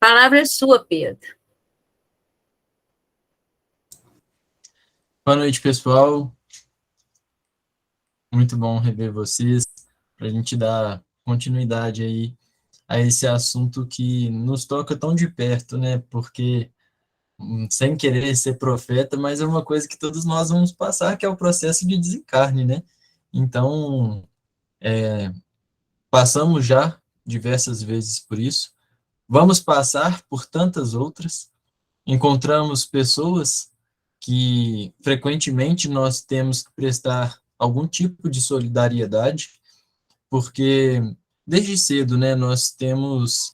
palavra é sua, Pedro. Boa noite, pessoal. Muito bom rever vocês, para a gente dar continuidade aí a esse assunto que nos toca tão de perto, né? Porque, sem querer ser profeta, mas é uma coisa que todos nós vamos passar, que é o processo de desencarne, né? Então, passamos já diversas vezes por isso, vamos passar por tantas outras, encontramos pessoas que frequentemente nós temos que prestar algum tipo de solidariedade, porque desde cedo, né, nós temos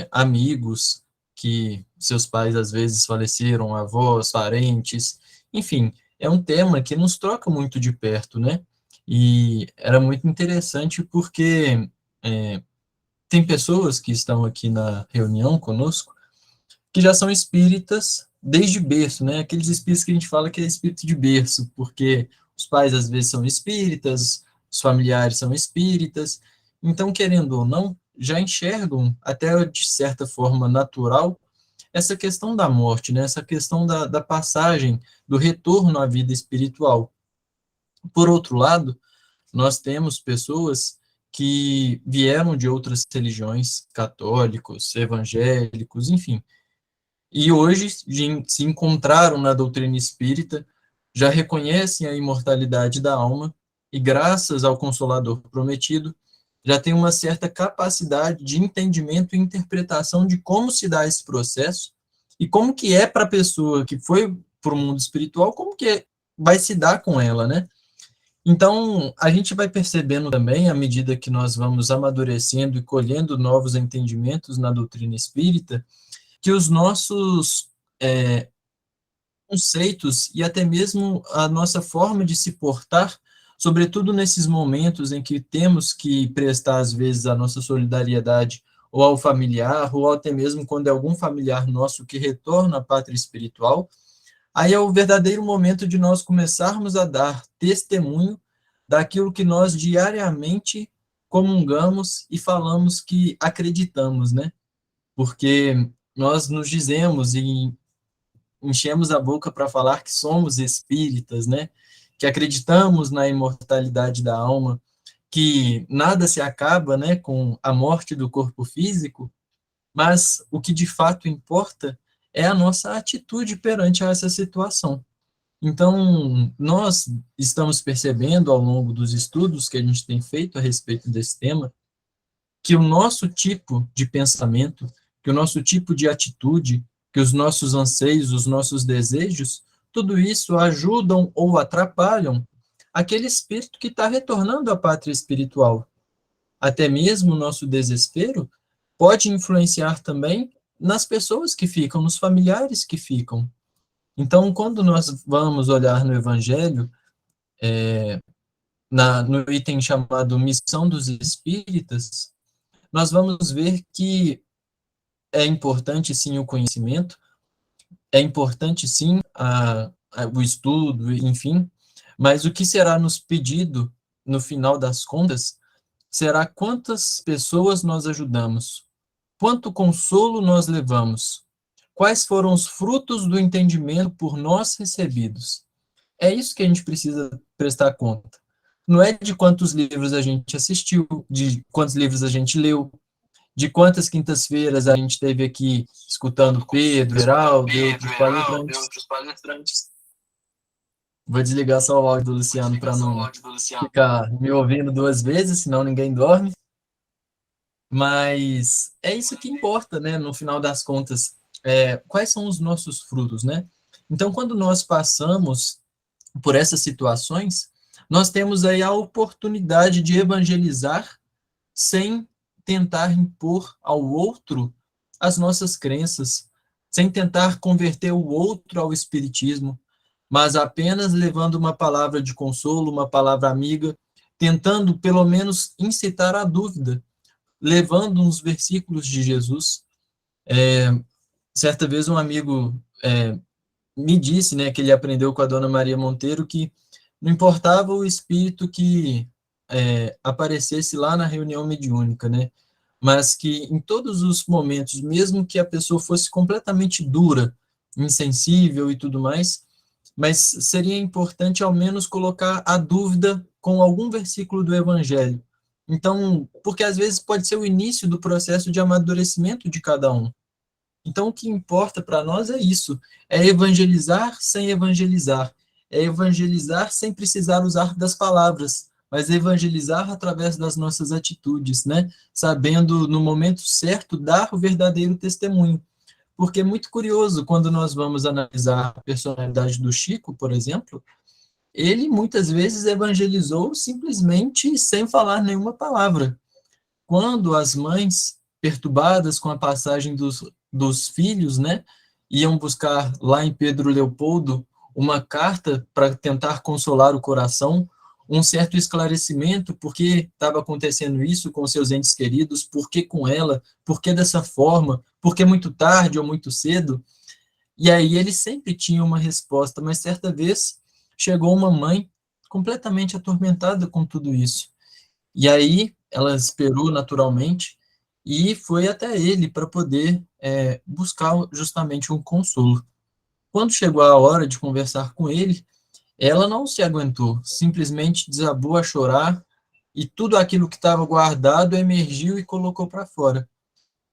amigos que seus pais às vezes faleceram, avós, parentes, enfim, é um tema que nos troca muito de perto, né? E era muito interessante porque é, tem pessoas que estão aqui na reunião conosco que já são espíritas desde berço, né? Aqueles espíritos que a gente fala que é espírito de berço, porque os pais às vezes são espíritas, os familiares são espíritas, então, querendo ou não, já enxergam, até de certa forma natural, essa questão da morte, né? Essa questão da passagem, do retorno à vida espiritual. Por outro lado, nós temos pessoas que vieram de outras religiões, católicos, evangélicos, enfim, e hoje se encontraram na doutrina espírita, já reconhecem a imortalidade da alma e, graças ao Consolador prometido, já têm uma certa capacidade de entendimento e interpretação de como se dá esse processo e como que é para a pessoa que foi para o mundo espiritual, como que vai se dar com ela, né? Então, a gente vai percebendo também, à medida que nós vamos amadurecendo e colhendo novos entendimentos na doutrina espírita, que os nossos conceitos e até mesmo a nossa forma de se portar, sobretudo nesses momentos em que temos que prestar, às vezes, a nossa solidariedade ou ao familiar, ou até mesmo quando é algum familiar nosso que retorna à pátria espiritual, aí é o verdadeiro momento de nós começarmos a dar testemunho daquilo que nós diariamente comungamos e falamos que acreditamos, né? Porque nós nos dizemos e enchemos a boca para falar que somos espíritas, né? Que acreditamos na imortalidade da alma, que nada se acaba, né, com a morte do corpo físico, mas o que de fato importa é a nossa atitude perante essa situação. Então, nós estamos percebendo ao longo dos estudos que a gente tem feito a respeito desse tema, que o nosso tipo de pensamento, que o nosso tipo de atitude, que os nossos anseios, os nossos desejos, tudo isso ajudam ou atrapalham aquele espírito que está retornando à pátria espiritual. Até mesmo o nosso desespero pode influenciar também nas pessoas que ficam, nos familiares que ficam. Então, quando nós vamos olhar no Evangelho, no item chamado Missão dos Espíritas, nós vamos ver que é importante sim o conhecimento, é importante sim o estudo, enfim, mas o que será nos pedido no final das contas será quantas pessoas nós ajudamos, quanto consolo nós levamos, quais foram os frutos do entendimento por nós recebidos. É isso que a gente precisa prestar conta. Não é de quantos livros a gente assistiu, de quantos livros a gente leu, de quantas quintas-feiras a gente teve aqui escutando Pedro, Heraldo e outros palestrantes. Vou desligar só o áudio do Luciano para não ficar me ouvindo duas vezes, senão ninguém dorme. Mas é isso que importa, né? No final das contas, quais são os nossos frutos, né? Então, quando nós passamos por essas situações, nós temos aí a oportunidade de evangelizar sem tentar impor ao outro as nossas crenças, sem tentar converter o outro ao espiritismo, mas apenas levando uma palavra de consolo, uma palavra amiga, tentando pelo menos incitar a dúvida, levando uns versículos de Jesus. Certa vez um amigo me disse, né, que ele aprendeu com a dona Maria Monteiro que não importava o espírito que aparecesse lá na reunião mediúnica, né, mas que em todos os momentos, mesmo que a pessoa fosse completamente dura, insensível e tudo mais, mas seria importante ao menos colocar a dúvida com algum versículo do Evangelho. Então, porque às vezes pode ser o início do processo de amadurecimento de cada um. Então, o que importa para nós é isso, é evangelizar sem evangelizar, é evangelizar sem precisar usar das palavras, mas evangelizar através das nossas atitudes, né? Sabendo, no momento certo, dar o verdadeiro testemunho. Porque é muito curioso, quando nós vamos analisar a personalidade do Chico, por exemplo, ele muitas vezes evangelizou simplesmente sem falar nenhuma palavra. Quando as mães, perturbadas com a passagem dos filhos, né, iam buscar lá em Pedro Leopoldo uma carta para tentar consolar o coração, um certo esclarecimento, por que estava acontecendo isso com seus entes queridos, por que com ela, por que dessa forma, por que muito tarde ou muito cedo, e aí ele sempre tinha uma resposta, mas certa vez chegou uma mãe completamente atormentada com tudo isso. E aí ela esperou naturalmente e foi até ele para poder buscar justamente um consolo. Quando chegou a hora de conversar com ele, ela não se aguentou, simplesmente desabou a chorar e tudo aquilo que estava guardado emergiu e colocou para fora.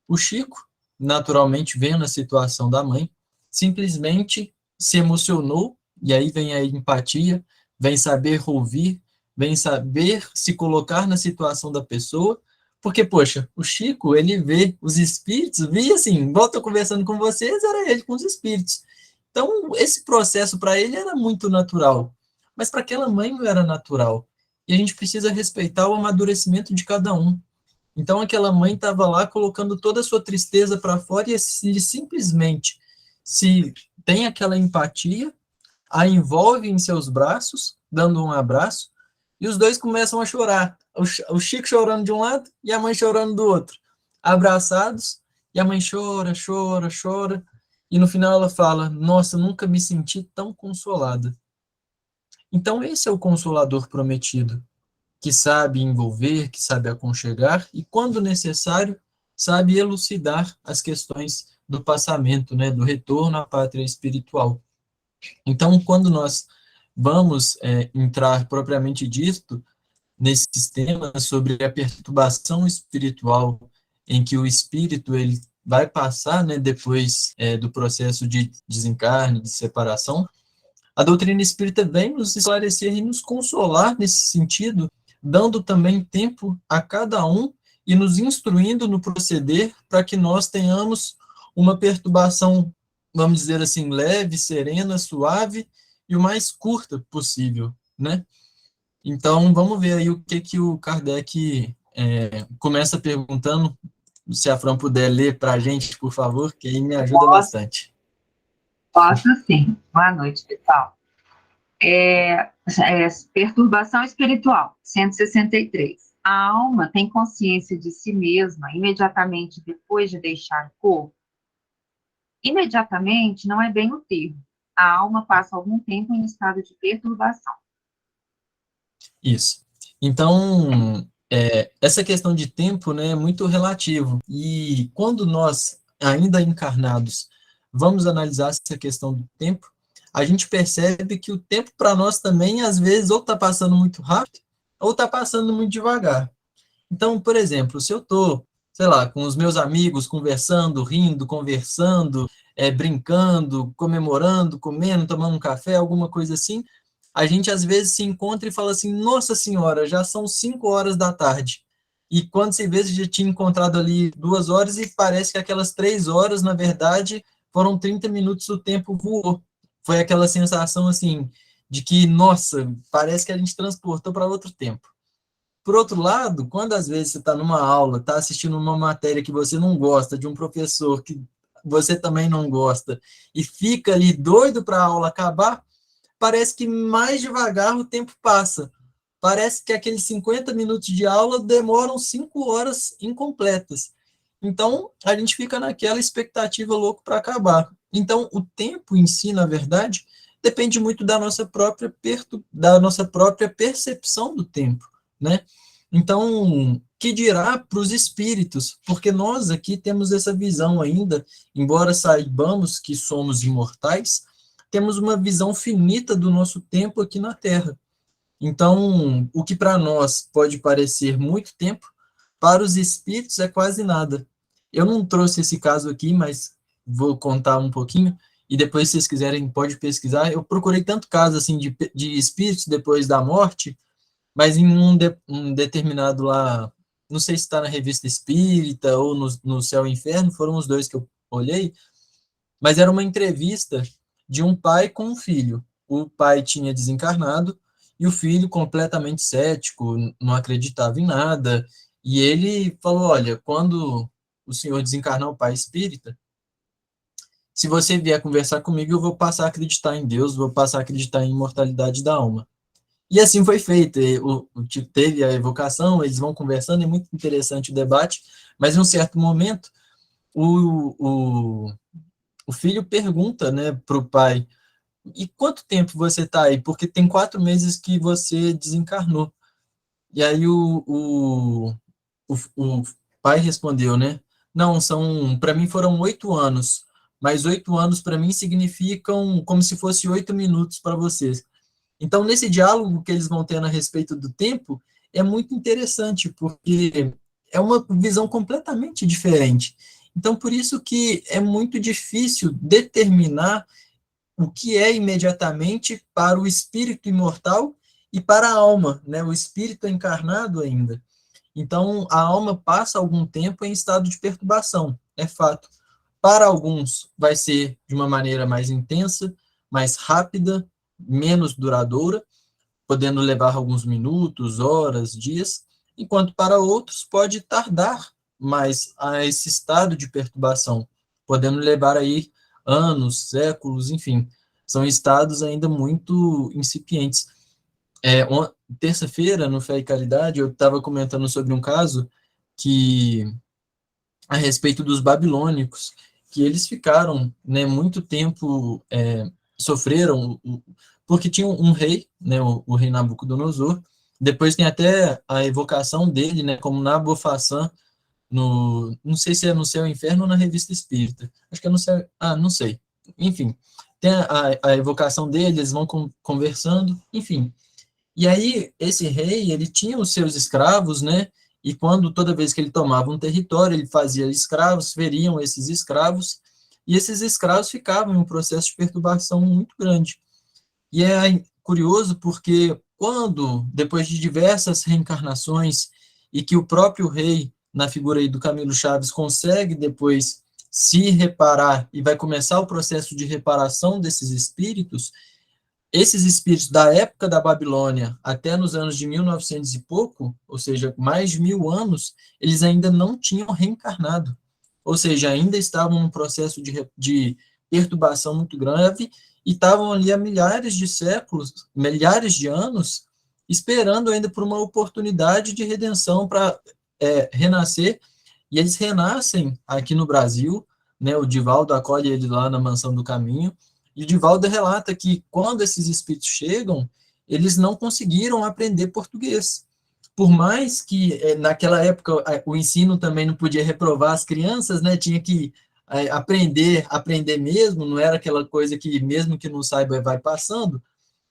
O Chico, naturalmente vendo a situação da mãe, simplesmente se emocionou, e aí vem a empatia, vem saber ouvir, vem saber se colocar na situação da pessoa, porque, poxa, o Chico, ele vê os espíritos, via assim, igual estou conversando com vocês, era ele com os espíritos. Então, esse processo para ele era muito natural, mas para aquela mãe não era natural. E a gente precisa respeitar o amadurecimento de cada um. Então aquela mãe estava lá colocando toda a sua tristeza para fora e ele simplesmente se tem aquela empatia, a envolve em seus braços, dando um abraço, e os dois começam a chorar. O Chico chorando de um lado e a mãe chorando do outro. Abraçados, e a mãe chora, chora, chora, e no final ela fala: Nossa, nunca me senti tão consolada. Então esse é o consolador prometido, que sabe envolver, que sabe aconchegar e, quando necessário, sabe elucidar as questões do passamento, né, do retorno à pátria espiritual. Então, quando nós vamos entrar propriamente dito nesses temas sobre a perturbação espiritual, em que o espírito ele vai passar, né, depois do processo de desencarne, de separação, a doutrina espírita vem nos esclarecer e nos consolar nesse sentido, dando também tempo a cada um e nos instruindo no proceder para que nós tenhamos uma perturbação, vamos dizer assim, leve, serena, suave e o mais curta possível, né? Então, vamos ver aí o que o Kardec começa perguntando, se a Fran puder ler para a gente, por favor, que aí me ajuda bastante. Posso sim. Boa noite, pessoal. Perturbação espiritual, 163. A alma tem consciência de si mesma imediatamente depois de deixar o corpo? Imediatamente não é bem o termo. A alma passa algum tempo em estado de perturbação. Isso. Então, essa questão de tempo, né, é muito relativo. E quando nós, ainda encarnados, vamos analisar essa questão do tempo, a gente percebe que o tempo para nós também, às vezes, ou está passando muito rápido, ou está passando muito devagar. Então, por exemplo, se eu estou, sei lá, com os meus amigos, conversando, rindo, conversando, brincando, comemorando, comendo, tomando um café, alguma coisa assim, a gente às vezes se encontra e fala assim: Nossa Senhora, já são 5 horas da tarde. E quando você vê, você já tinha encontrado ali 2 horas e parece que aquelas 3 horas, na verdade, foram 30 minutos, o tempo voou. Foi aquela sensação assim, de que, nossa, parece que a gente transportou para outro tempo. Por outro lado, quando às vezes você está numa aula, está assistindo uma matéria que você não gosta, de um professor que você também não gosta, e fica ali doido para a aula acabar, parece que mais devagar o tempo passa. Parece que aqueles 50 minutos de aula demoram 5 horas incompletas. Então, a gente fica naquela expectativa louca para acabar. Então, o tempo em si, na verdade, depende muito da nossa própria percepção do tempo, né? Então, que dirá para os espíritos? Porque nós aqui temos essa visão ainda, embora saibamos que somos imortais, temos uma visão finita do nosso tempo aqui na Terra. Então, o que para nós pode parecer muito tempo, para os espíritos é quase nada. Eu não trouxe esse caso aqui, mas vou contar um pouquinho, e depois, se vocês quiserem, pode pesquisar. Eu procurei tanto caso assim de espíritos depois da morte, mas em um determinado lá, não sei se está na Revista Espírita ou no Céu e Inferno, foram os dois que eu olhei, mas era uma entrevista de um pai com um filho. O pai tinha desencarnado e o filho completamente cético, não acreditava em nada. E ele falou: Olha, quando o senhor desencarnar, o pai espírita, se você vier conversar comigo, eu vou passar a acreditar em Deus, vou passar a acreditar em imortalidade da alma. E assim foi feito. Teve a evocação, eles vão conversando, é muito interessante o debate, mas em um certo momento, o, o, o filho pergunta, né, para o pai: E quanto tempo você está aí? Porque tem 4 meses que você desencarnou. E aí o pai respondeu, né? Não, para mim foram 8 anos, mas 8 anos para mim significam como se fosse 8 minutos para vocês. Então, nesse diálogo que eles vão tendo a respeito do tempo, é muito interessante, porque é uma visão completamente diferente. Então, por isso que é muito difícil determinar o que é imediatamente para o espírito imortal e para a alma, né? O espírito é encarnado ainda. Então, a alma passa algum tempo em estado de perturbação, é fato. Para alguns, vai ser de uma maneira mais intensa, mais rápida, menos duradoura, podendo levar alguns minutos, horas, dias, enquanto para outros pode tardar mais a esse estado de perturbação, podendo levar aí anos, séculos, enfim, são estados ainda muito incipientes. Terça-feira, no Fé e Caridade, eu estava comentando sobre um caso que, a respeito dos babilônicos, que eles ficaram, né, muito tempo, sofreram, porque tinha um rei, né, o rei Nabucodonosor, depois tem até a evocação dele, né, como Nabofaçã, não sei se é no Céu e Inferno ou na Revista Espírita, acho que é no Céu, não sei, enfim, tem a evocação dele, eles vão conversando, enfim, e aí, esse rei, ele tinha os seus escravos, né? E quando, toda vez que ele tomava um território, ele fazia escravos, feriam esses escravos, e esses escravos ficavam em um processo de perturbação muito grande. E é curioso porque quando, depois de diversas reencarnações, e que o próprio rei, na figura aí do Camilo Chaves, consegue depois se reparar e vai começar o processo de reparação desses espíritos, esses espíritos da época da Babilônia até nos anos de 1900 e pouco, ou seja, mais de 1000 anos, eles ainda não tinham reencarnado. Ou seja, ainda estavam num processo de perturbação muito grave e estavam ali há milhares de séculos, milhares de anos, esperando ainda por uma oportunidade de redenção para renascer. E eles renascem aqui no Brasil, né? O Divaldo acolhe ele lá na Mansão do Caminho, e o Divaldo relata que quando esses espíritos chegam, eles não conseguiram aprender português. Por mais que naquela época o ensino também não podia reprovar as crianças, né? Tinha que aprender mesmo, não era aquela coisa que mesmo que não saiba vai passando.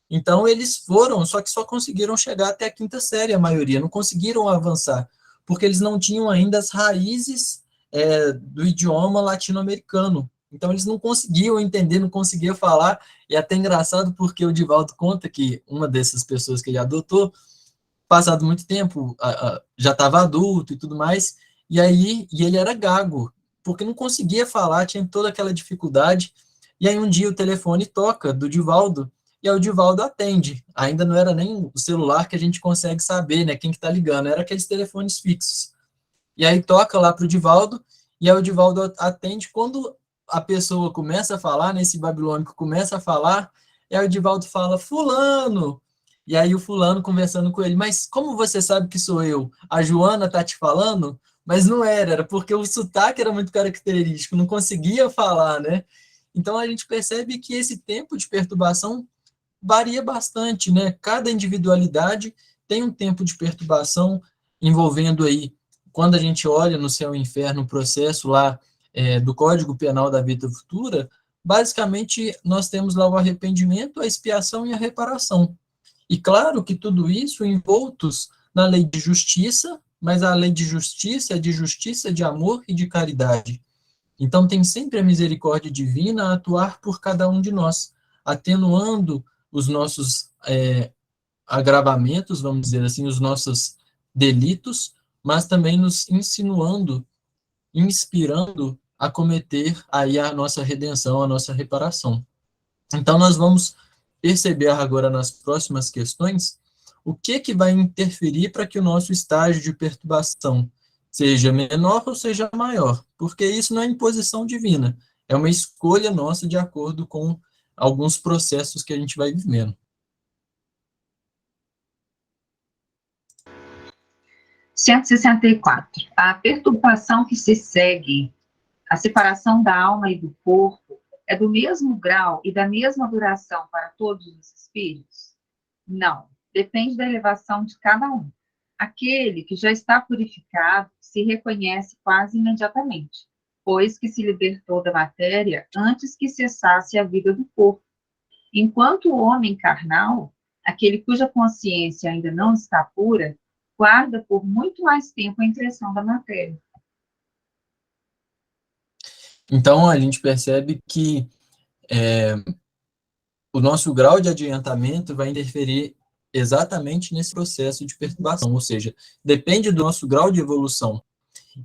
Então eles foram, só que só conseguiram chegar até a quinta série, a maioria, não conseguiram avançar, porque eles não tinham ainda as raízes do idioma latino-americano. Então eles não conseguiam entender, não conseguiam falar, e é até engraçado porque o Divaldo conta que uma dessas pessoas que ele adotou, passado muito tempo, já estava adulto e tudo mais, e ele era gago, porque não conseguia falar, tinha toda aquela dificuldade, e aí um dia o telefone toca do Divaldo, e aí o Divaldo atende, ainda não era nem o celular que a gente consegue saber, né, quem que tá ligando, era aqueles telefones fixos. E aí toca lá para o Divaldo, e aí o Divaldo atende. Quando a pessoa começa a falar, né, esse babilônico começa a falar, e aí o Divaldo fala, fulano, e aí o fulano conversando com ele, mas como você sabe que sou eu? A Joana tá te falando? Mas não era porque o sotaque era muito característico, não conseguia falar, né? Então a gente percebe que esse tempo de perturbação varia bastante, né? Cada individualidade tem um tempo de perturbação envolvendo aí quando a gente olha no céu e inferno, o processo lá do Código Penal da vida futura, basicamente nós temos lá o arrependimento, a expiação e a reparação. E claro que tudo isso envoltos na lei de justiça, mas a lei de justiça é de justiça, de amor e de caridade. Então tem sempre a misericórdia divina a atuar por cada um de nós, atenuando os nossos agravamentos, vamos dizer assim, os nossos delitos, mas também nos insinuando, inspirando a cometer aí a nossa redenção, a nossa reparação. Então nós vamos perceber agora nas próximas questões o que vai interferir para que o nosso estágio de perturbação seja menor ou seja maior, porque isso não é imposição divina, é uma escolha nossa de acordo com alguns processos que a gente vai vivendo. 164. A perturbação que se segue à separação da alma e do corpo é do mesmo grau e da mesma duração para todos os espíritos? Não. Depende da elevação de cada um. Aquele que já está purificado se reconhece quase imediatamente, pois que se libertou da matéria antes que cessasse a vida do corpo. Enquanto o homem carnal, aquele cuja consciência ainda não está pura, guarda por muito mais tempo a impressão da matéria. Então, a gente percebe que o nosso grau de adiantamento vai interferir exatamente nesse processo de perturbação, ou seja, depende do nosso grau de evolução.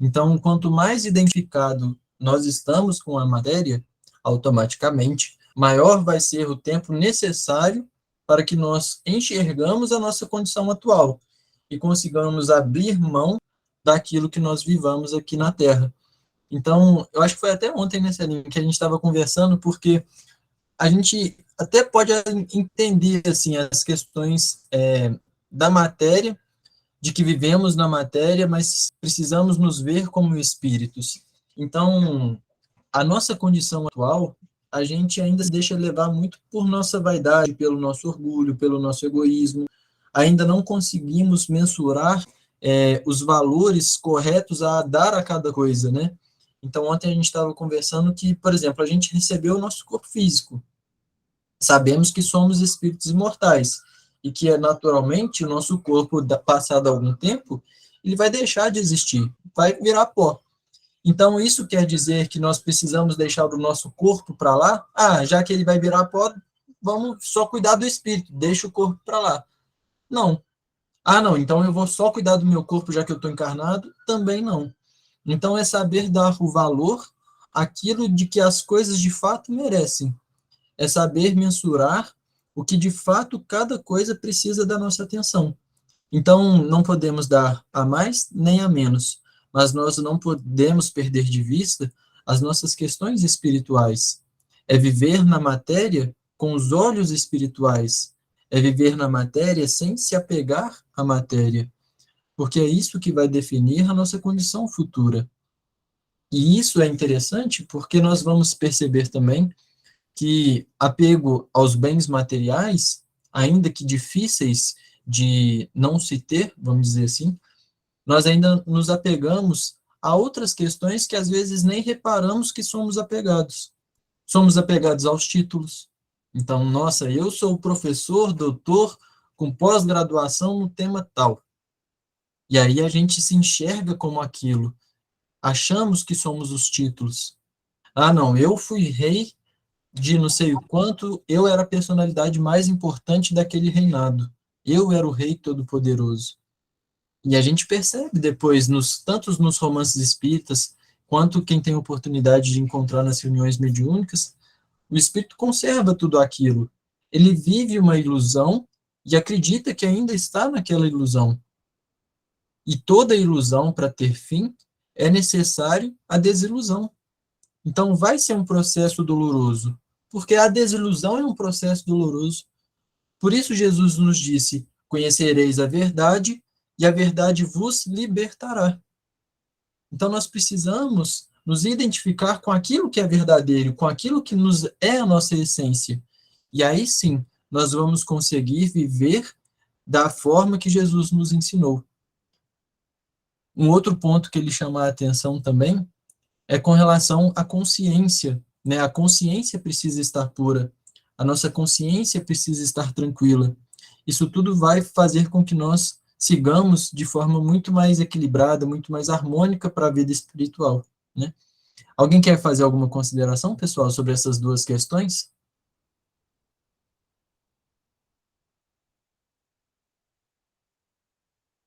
Então, quanto mais identificado nós estamos com a matéria, automaticamente, maior vai ser o tempo necessário para que nós enxergamos a nossa condição atual e consigamos abrir mão daquilo que nós vivamos aqui na Terra. Então, eu acho que foi até ontem, né, Celinho, que a gente estava conversando, porque a gente até pode entender assim as questões da matéria, de que vivemos na matéria, mas precisamos nos ver como espíritos. Então, a nossa condição atual, a gente ainda se deixa levar muito por nossa vaidade, pelo nosso orgulho, pelo nosso egoísmo. Ainda não conseguimos mensurar os valores corretos a dar a cada coisa, né? Então, ontem a gente estava conversando que, por exemplo, a gente recebeu o nosso corpo físico. Sabemos que somos espíritos imortais e que, naturalmente, o nosso corpo, passado algum tempo, ele vai deixar de existir, vai virar pó. Então, isso quer dizer que nós precisamos deixar o nosso corpo para lá? Ah, já que ele vai virar pó, vamos só cuidar do espírito, deixa o corpo para lá. Não. Ah, não, então eu vou só cuidar do meu corpo já que eu estou encarnado? Também não. Então, é saber dar o valor àquilo de que as coisas de fato merecem. É saber mensurar o que de fato cada coisa precisa da nossa atenção. Então, não podemos dar a mais nem a menos, mas nós não podemos perder de vista as nossas questões espirituais. É viver na matéria com os olhos espirituais, é viver na matéria sem se apegar à matéria, porque é isso que vai definir a nossa condição futura. E isso é interessante porque nós vamos perceber também que apego aos bens materiais, ainda que difíceis de não se ter, vamos dizer assim, nós ainda nos apegamos a outras questões que às vezes nem reparamos que somos apegados. Somos apegados aos títulos. Então, nossa, eu sou professor, doutor, com pós-graduação no tema tal. E aí a gente se enxerga como aquilo. Achamos que somos os títulos. Ah, não, eu fui rei de não sei o quanto, eu era a personalidade mais importante daquele reinado. Eu era o rei todo-poderoso. E a gente percebe depois, tanto nos romances espíritas, quanto quem tem oportunidade de encontrar nas reuniões mediúnicas, o espírito conserva tudo aquilo. Ele vive uma ilusão e acredita que ainda está naquela ilusão. E toda ilusão, para ter fim, é necessário a desilusão. Então, vai ser um processo doloroso, porque a desilusão é um processo doloroso. Por isso, Jesus nos disse: conhecereis a verdade, e a verdade vos libertará. Então, nós precisamos nos identificar com aquilo que é verdadeiro, com aquilo que é a nossa essência. E aí sim, nós vamos conseguir viver da forma que Jesus nos ensinou. Um outro ponto que ele chama a atenção também é com relação à consciência, né? A consciência precisa estar pura, a nossa consciência precisa estar tranquila. Isso tudo vai fazer com que nós sigamos de forma muito mais equilibrada, muito mais harmônica para a vida espiritual, né? Alguém quer fazer alguma consideração, pessoal, sobre essas duas questões?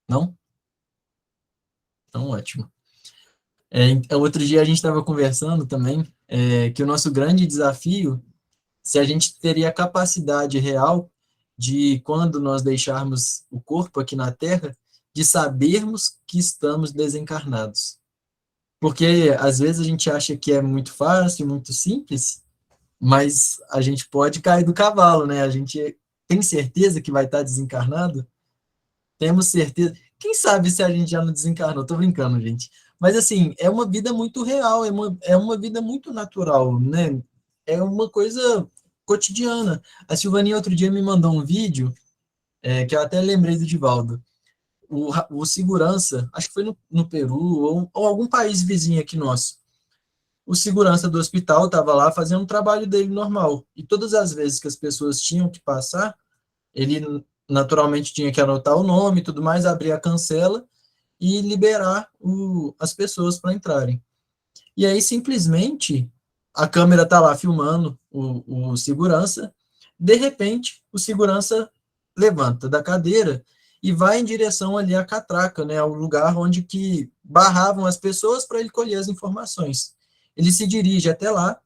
Não? Então, ótimo. Outro dia a gente estava conversando também que o nosso grande desafio, se a gente teria a capacidade real de, quando nós deixarmos o corpo aqui na Terra, de sabermos que estamos desencarnados. Porque às vezes a gente acha que é muito fácil, muito simples, mas a gente pode cair do cavalo, né? A gente tem certeza que vai estar desencarnado? Temos certeza. Quem sabe se a gente já não desencarnou? Tô brincando, gente. Mas, assim, é uma vida muito real, é uma vida muito natural, né? É uma coisa cotidiana. A Silvaninha outro dia me mandou um vídeo, que eu até lembrei do Divaldo. O segurança, acho que foi no Peru, ou algum país vizinho aqui nosso. O segurança do hospital estava lá fazendo o trabalho dele normal. E todas as vezes que as pessoas tinham que passar, ele naturalmente tinha que anotar o nome e tudo mais, abrir a cancela e liberar as pessoas para entrarem. E aí, simplesmente, a câmera está lá filmando o segurança, de repente, o segurança levanta da cadeira e vai em direção ali à catraca, né, ao lugar onde que barravam as pessoas para ele colher as informações. Ele se dirige até lá,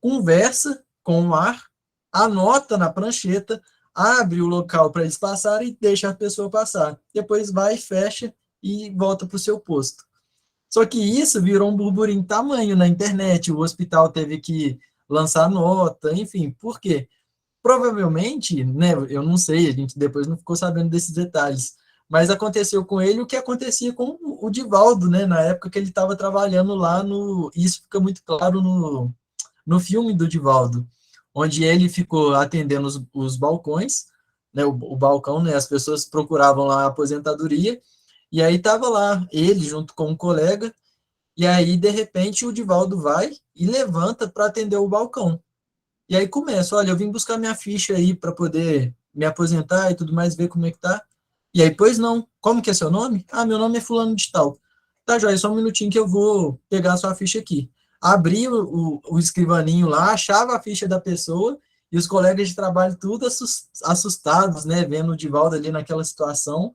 conversa com o ar, anota na prancheta, abre o local para eles passarem e deixa a pessoa passar. Depois vai, fecha e volta para o seu posto. Só que isso virou um burburinho tamanho na internet, o hospital teve que lançar nota, enfim, por quê? Provavelmente, né, eu não sei, a gente depois não ficou sabendo desses detalhes, mas aconteceu com ele o que acontecia com o Divaldo, né, na época que ele estava trabalhando lá no, isso fica muito claro no filme do Divaldo, onde ele ficou atendendo os balcões, né, o balcão, né, as pessoas procuravam lá a aposentadoria, e aí estava lá ele junto com um colega, e aí de repente o Divaldo vai e levanta para atender o balcão. E aí começa, olha, eu vim buscar minha ficha aí para poder me aposentar e tudo mais, ver como é que tá. E aí, pois não, como que é seu nome? Ah, meu nome é fulano de tal. Tá, joia, só um minutinho que eu vou pegar a sua ficha aqui. Abri o escrivaninho lá, achava a ficha da pessoa, e os colegas de trabalho tudo assustados, né, vendo o Divaldo ali naquela situação.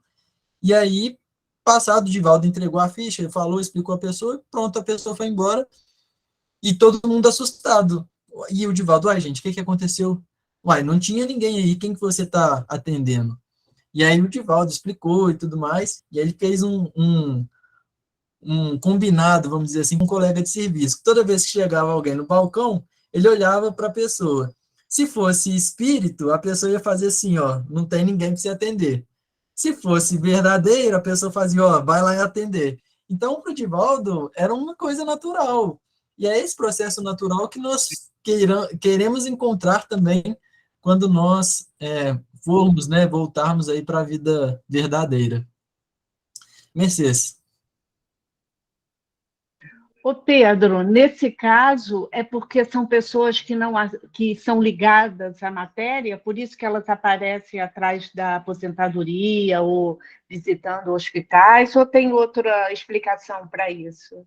E aí, passado, o Divaldo entregou a ficha, ele falou, explicou a pessoa, pronto, a pessoa foi embora, e todo mundo assustado. E o Divaldo, uai, gente, o que que aconteceu? Uai, não tinha ninguém aí, quem que você está atendendo? E aí o Divaldo explicou e tudo mais, e aí ele fez um combinado, vamos dizer assim, com um colega de serviço. Toda vez que chegava alguém no balcão, ele olhava para a pessoa. Se fosse espírito, a pessoa ia fazer assim, ó, não tem ninguém para se atender. Se fosse verdadeiro, a pessoa fazia, ó, vai lá e atender. Então, para o Divaldo, era uma coisa natural. E é esse processo natural que nós queremos encontrar também quando nós formos, né, voltarmos aí para a vida verdadeira. Mercedes. Ô Pedro, nesse caso é porque são pessoas que não que são ligadas à matéria, por isso que elas aparecem atrás da aposentadoria ou visitando hospitais, ou tem outra explicação para isso?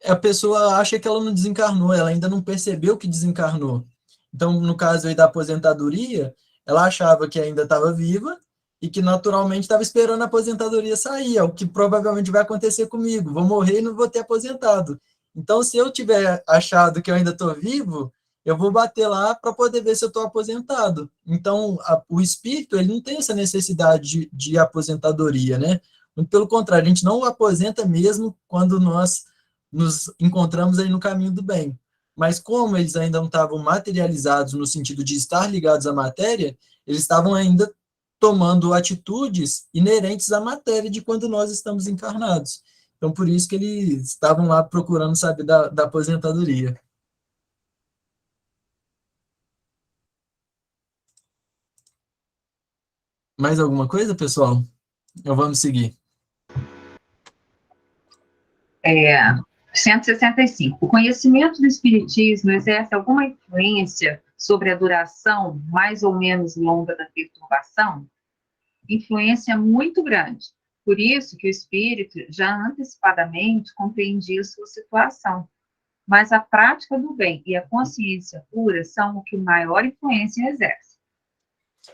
A pessoa acha que ela não desencarnou, ela ainda não percebeu que desencarnou. Então, no caso aí da aposentadoria, ela achava que ainda estava viva e que naturalmente estava esperando a aposentadoria sair, é o que provavelmente vai acontecer comigo. Vou morrer e não vou ter aposentado. Então, se eu tiver achado que eu ainda estou vivo, eu vou bater lá para poder ver se eu estou aposentado. Então, o espírito, ele não tem essa necessidade de aposentadoria, né? Muito pelo contrário, a gente não aposenta mesmo quando nós nos encontramos aí no caminho do bem. Mas como eles ainda não estavam materializados no sentido de estar ligados à matéria, eles estavam ainda tomando atitudes inerentes à matéria de quando nós estamos encarnados. Então, por isso que eles estavam lá procurando saber da aposentadoria. Mais alguma coisa, pessoal? Ou vamos seguir? 165. O conhecimento do Espiritismo exerce alguma influência sobre a duração mais ou menos longa da perturbação? Influência muito grande. Por isso que o espírito já antecipadamente compreendia sua situação. Mas a prática do bem e a consciência pura são o que maior influência exerce.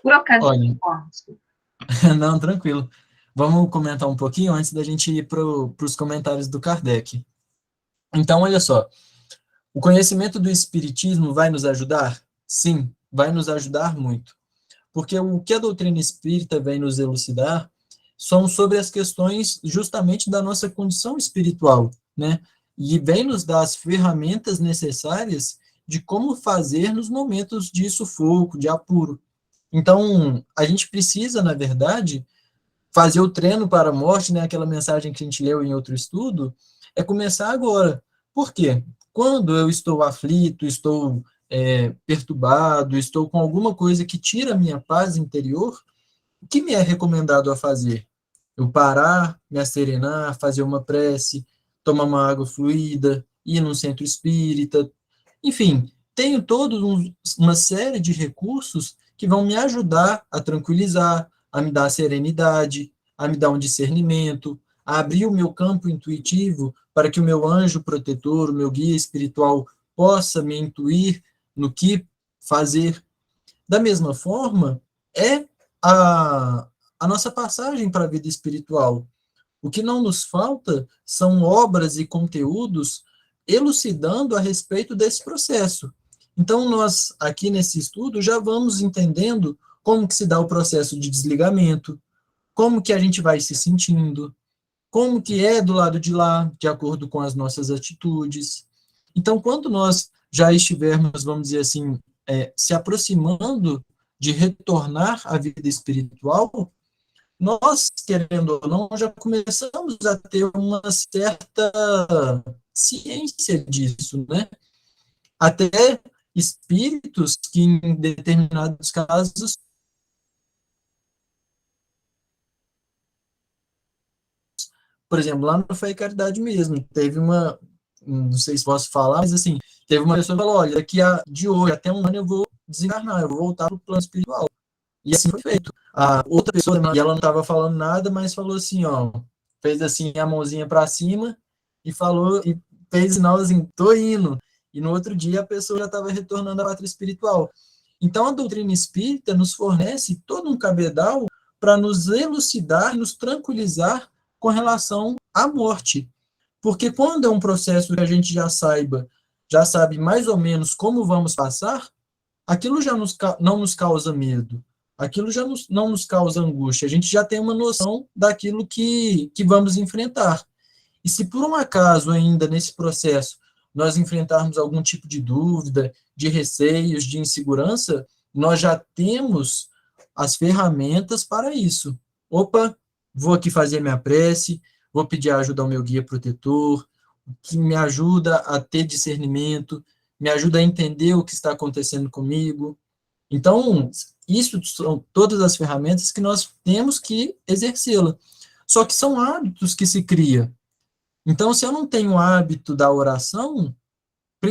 Por ocasião... Olha, não, tranquilo. Vamos comentar um pouquinho antes da gente ir para os comentários do Kardec. Então, olha só. O conhecimento do Espiritismo vai nos ajudar? Sim, vai nos ajudar muito. Porque o que a doutrina espírita vem nos elucidar são sobre as questões justamente da nossa condição espiritual, né? E vem nos dar as ferramentas necessárias de como fazer nos momentos de sufoco, de apuro. Então, a gente precisa, na verdade, fazer o treino para a morte, né? Aquela mensagem que a gente leu em outro estudo, é começar agora. Por quê? Quando eu estou aflito, estou perturbado, estou com alguma coisa que tira a minha paz interior, o que me é recomendado a fazer? Eu parar, me asserenar, fazer uma prece, tomar uma água fluida, ir num centro espírita, enfim, tenho uma série de recursos que vão me ajudar a tranquilizar, a me dar serenidade, a me dar um discernimento, a abrir o meu campo intuitivo para que o meu anjo protetor, o meu guia espiritual possa me intuir no que fazer. Da mesma forma, é a nossa passagem para a vida espiritual. O que não nos falta são obras e conteúdos elucidando a respeito desse processo. Então, nós, aqui nesse estudo, já vamos entendendo como que se dá o processo de desligamento, como que a gente vai se sentindo, como que é do lado de lá, de acordo com as nossas atitudes. Então, quando nós já estivermos, vamos dizer assim, se aproximando de retornar à vida espiritual, nós, querendo ou não, já começamos a ter uma certa ciência disso, né? Até espíritos que, em determinados casos, por exemplo, lá no Fé e Caridade mesmo, teve uma, não sei se posso falar, mas assim, teve uma pessoa que falou, olha, de hoje até um ano eu vou desencarnar, eu vou voltar para o plano espiritual. E assim foi feito. A outra pessoa, e ela não estava falando nada, mas falou assim, ó, fez assim a mãozinha para cima e falou, e fez sinal assim, tô indo. E no outro dia a pessoa já estava retornando à pátria espiritual. Então a doutrina espírita nos fornece todo um cabedal para nos elucidar, nos tranquilizar com relação à morte. Porque quando é um processo que a gente já sabe mais ou menos como vamos passar, aquilo já não nos causa medo, aquilo já não nos causa angústia, a gente já tem uma noção daquilo que vamos enfrentar. E se por um acaso ainda nesse processo nós enfrentarmos algum tipo de dúvida, de receios, de insegurança, nós já temos as ferramentas para isso. Opa, vou aqui fazer minha prece, vou pedir ajuda ao meu guia protetor, que me ajuda a ter discernimento, me ajuda a entender o que está acontecendo comigo. Então, isso são todas as ferramentas que nós temos que exercê-la. Só que são hábitos que se cria. Então, se eu não tenho o hábito da oração,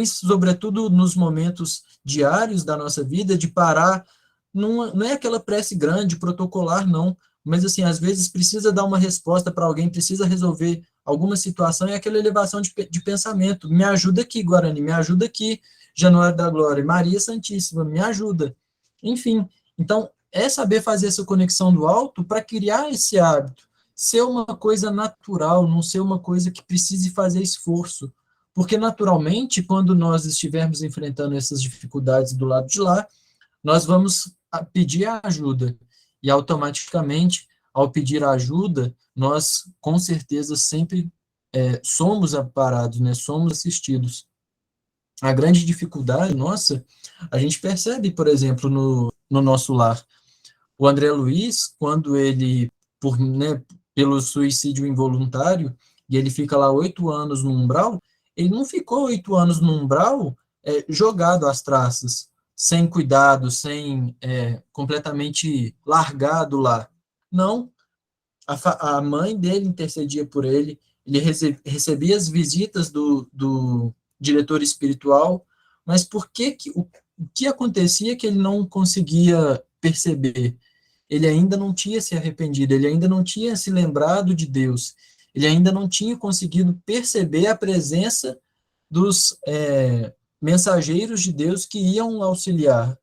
sobretudo nos momentos diários da nossa vida, de parar, não é aquela prece grande, protocolar, não, mas assim, às vezes precisa dar uma resposta para alguém, precisa resolver alguma situação, e aquela elevação de pensamento, me ajuda aqui, Guarani, me ajuda aqui, Januário da Glória, Maria Santíssima, me ajuda. Enfim, então, é saber fazer essa conexão do alto para criar esse hábito, ser uma coisa natural, não ser uma coisa que precise fazer esforço, porque naturalmente, quando nós estivermos enfrentando essas dificuldades do lado de lá, nós vamos pedir ajuda, e automaticamente, ao pedir ajuda, nós, com certeza, sempre somos amparados, né? Somos assistidos. A grande dificuldade nossa, a gente percebe, por exemplo, no nosso lar. O André Luiz, quando ele, pelo suicídio involuntário, e ele fica lá 8 anos no umbral, ele não ficou 8 anos no umbral jogado às traças, sem cuidado, completamente largado lá. Não, a mãe dele intercedia por ele, ele recebia as visitas do diretor espiritual, mas por que o que acontecia que ele não conseguia perceber? Ele ainda não tinha se arrependido, ele ainda não tinha se lembrado de Deus, ele ainda não tinha conseguido perceber a presença dos mensageiros de Deus que iam auxiliar.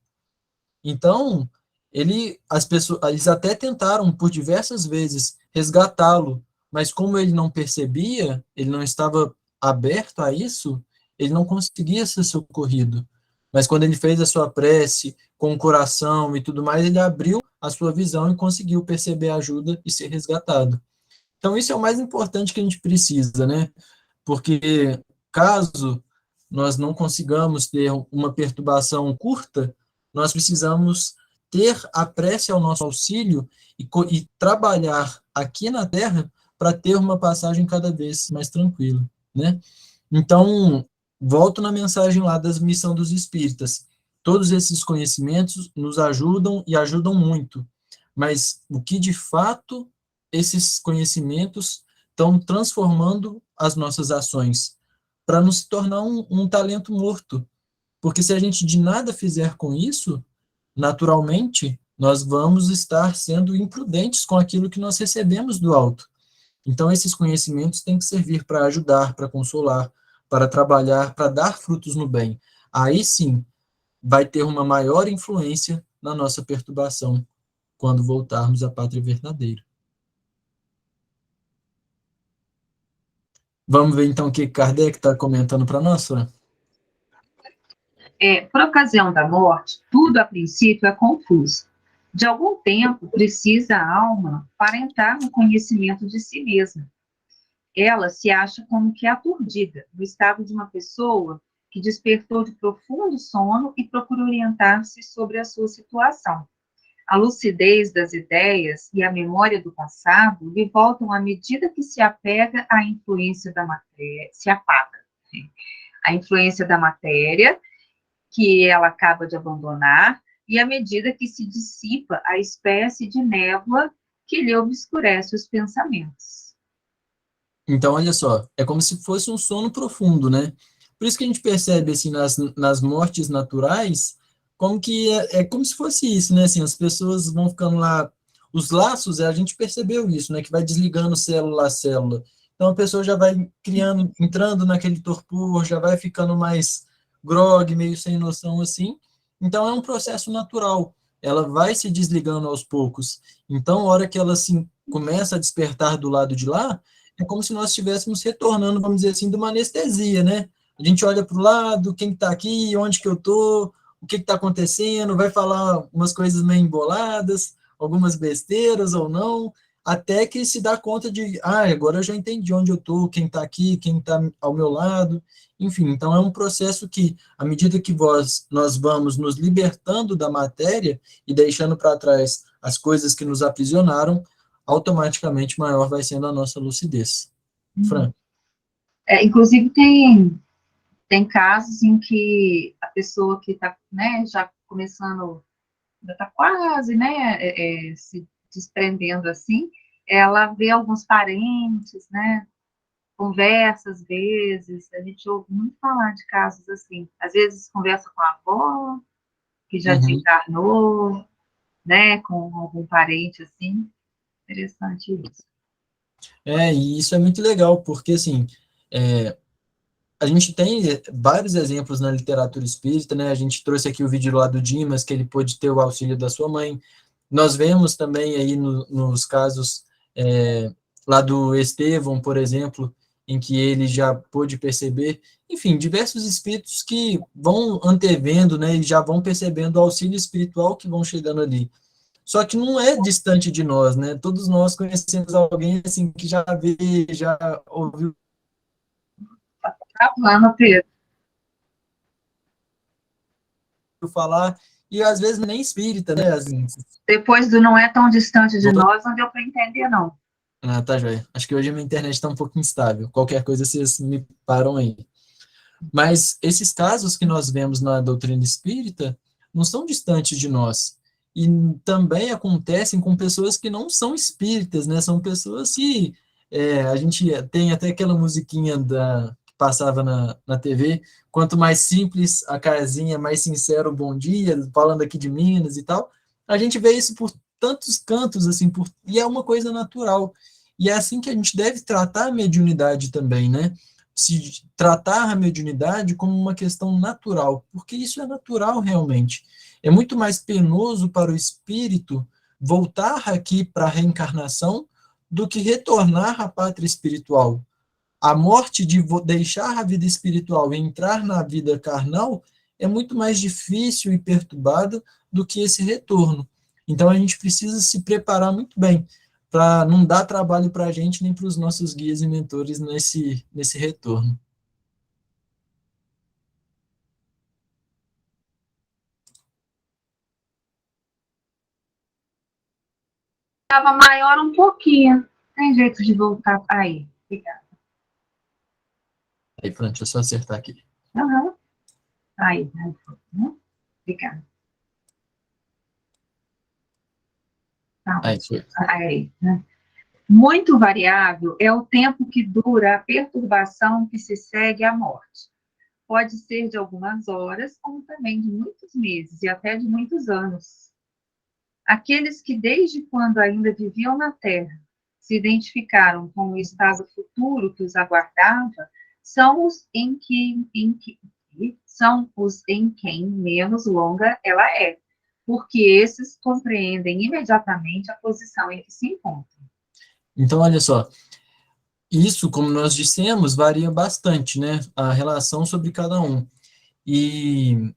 Então, eles até tentaram por diversas vezes resgatá-lo, mas como ele não percebia, ele não estava aberto a isso, ele não conseguia ser socorrido. Mas quando ele fez a sua prece com o coração e tudo mais, ele abriu a sua visão e conseguiu perceber a ajuda e ser resgatado. Então, isso é o mais importante que a gente precisa, né? Porque caso nós não consigamos ter uma perturbação curta, nós precisamos ter a prece ao nosso auxílio e trabalhar aqui na Terra para ter uma passagem cada vez mais tranquila, né? Então, volto na mensagem lá da missão dos espíritas. Todos esses conhecimentos nos ajudam e ajudam muito, mas o que de fato esses conhecimentos estão transformando as nossas ações para não se tornar um talento morto. Porque se a gente de nada fizer com isso, naturalmente, nós vamos estar sendo imprudentes com aquilo que nós recebemos do alto. Então, esses conhecimentos têm que servir para ajudar, para consolar, para trabalhar, para dar frutos no bem. Aí sim, vai ter uma maior influência na nossa perturbação quando voltarmos à pátria verdadeira. Vamos ver então o que Kardec está comentando para nós, Fran? Por ocasião da morte, tudo a princípio é confuso. De algum tempo precisa a alma para entrar no conhecimento de si mesma. Ela se acha como que aturdida, no estado de uma pessoa que despertou de profundo sono e procura orientar-se sobre a sua situação. A lucidez das ideias e a memória do passado lhe voltam à medida que se apega à influência da matéria, se apaga. A influência da matéria, que ela acaba de abandonar, e à medida que se dissipa a espécie de névoa que lhe obscurece os pensamentos. Então, olha só, é como se fosse um sono profundo, né? Por isso que a gente percebe, assim, nas mortes naturais, como que é como se fosse isso, né? Assim, as pessoas vão ficando lá, os laços, a gente percebeu isso, né? Que vai desligando célula a célula. Então, a pessoa já vai criando, entrando naquele torpor, já vai ficando mais grogue, meio sem noção, assim. Então, é um processo natural. Ela vai se desligando aos poucos. Então, a hora que ela, assim, começa a despertar do lado de lá, é como se nós estivéssemos retornando, vamos dizer assim, de uma anestesia, né? A gente olha para o lado, quem está aqui, onde que eu estou, o que está acontecendo, vai falar umas coisas meio emboladas, algumas besteiras ou não, até que se dá conta de, agora eu já entendi onde eu estou, quem está aqui, quem está ao meu lado, enfim, então é um processo que, à medida que nós vamos nos libertando da matéria e deixando para trás as coisas que nos aprisionaram, automaticamente maior vai sendo a nossa lucidez. Fran? Inclusive, tem casos em que a pessoa que está, né, já começando, já está quase, né, se desprendendo assim, ela vê alguns parentes, né, conversa às vezes, a gente ouve muito falar de casos assim, às vezes conversa com a avó, que já desencarnou, né, com algum parente assim, interessante isso. E isso é muito legal, porque, assim, a gente tem vários exemplos na literatura espírita, né? A gente trouxe aqui o vídeo lá do Dimas, que ele pôde ter o auxílio da sua mãe. Nós vemos também aí nos casos lá do Estevão, por exemplo, em que ele já pôde perceber, enfim, diversos espíritos que vão antevendo, né? E já vão percebendo o auxílio espiritual que vão chegando ali. Só que não é distante de nós, né? Todos nós conhecemos alguém assim que já já ouviu Falando, Pedro. falar, e às vezes nem espírita, né? Assim, Depois do não é tão distante de nós, não deu para entender, não. Tá, joia. Acho que hoje a minha internet está um pouco instável. Qualquer coisa vocês me param aí. Mas esses casos que nós vemos na doutrina espírita não são distantes de nós. E também acontecem com pessoas que não são espíritas, né? São pessoas que A gente tem até aquela musiquinha que passava na TV, quanto mais simples a casinha, mais sincero o bom dia, falando aqui de Minas e tal. A gente vê isso por tantos cantos, assim, e é uma coisa natural. E é assim que a gente deve tratar a mediunidade também, né? Se tratar a mediunidade como uma questão natural, porque isso é natural realmente. É muito mais penoso para o espírito voltar aqui para a reencarnação do que retornar à pátria espiritual. A morte de deixar a vida espiritual e entrar na vida carnal é muito mais difícil e perturbada do que esse retorno. Então a gente precisa se preparar muito bem para não dar trabalho para a gente nem para os nossos guias e mentores nesse retorno. Estava maior um pouquinho. Tem jeito de voltar. Aí, obrigada. Aí pronto, deixa eu só acertar aqui. Uhum. Aí, obrigada. Tá, Aí, foi. aí, né? Muito variável é o tempo que dura a perturbação que se segue à morte. Pode ser de algumas horas, como também de muitos meses e até de muitos anos. Aqueles que, desde quando ainda viviam na Terra, se identificaram com o estado futuro que os aguardava, são os em quem menos longa ela é, porque esses compreendem imediatamente a posição em que se encontram. Então, olha só, isso, como nós dissemos, varia bastante, né? A relação sobre cada um. E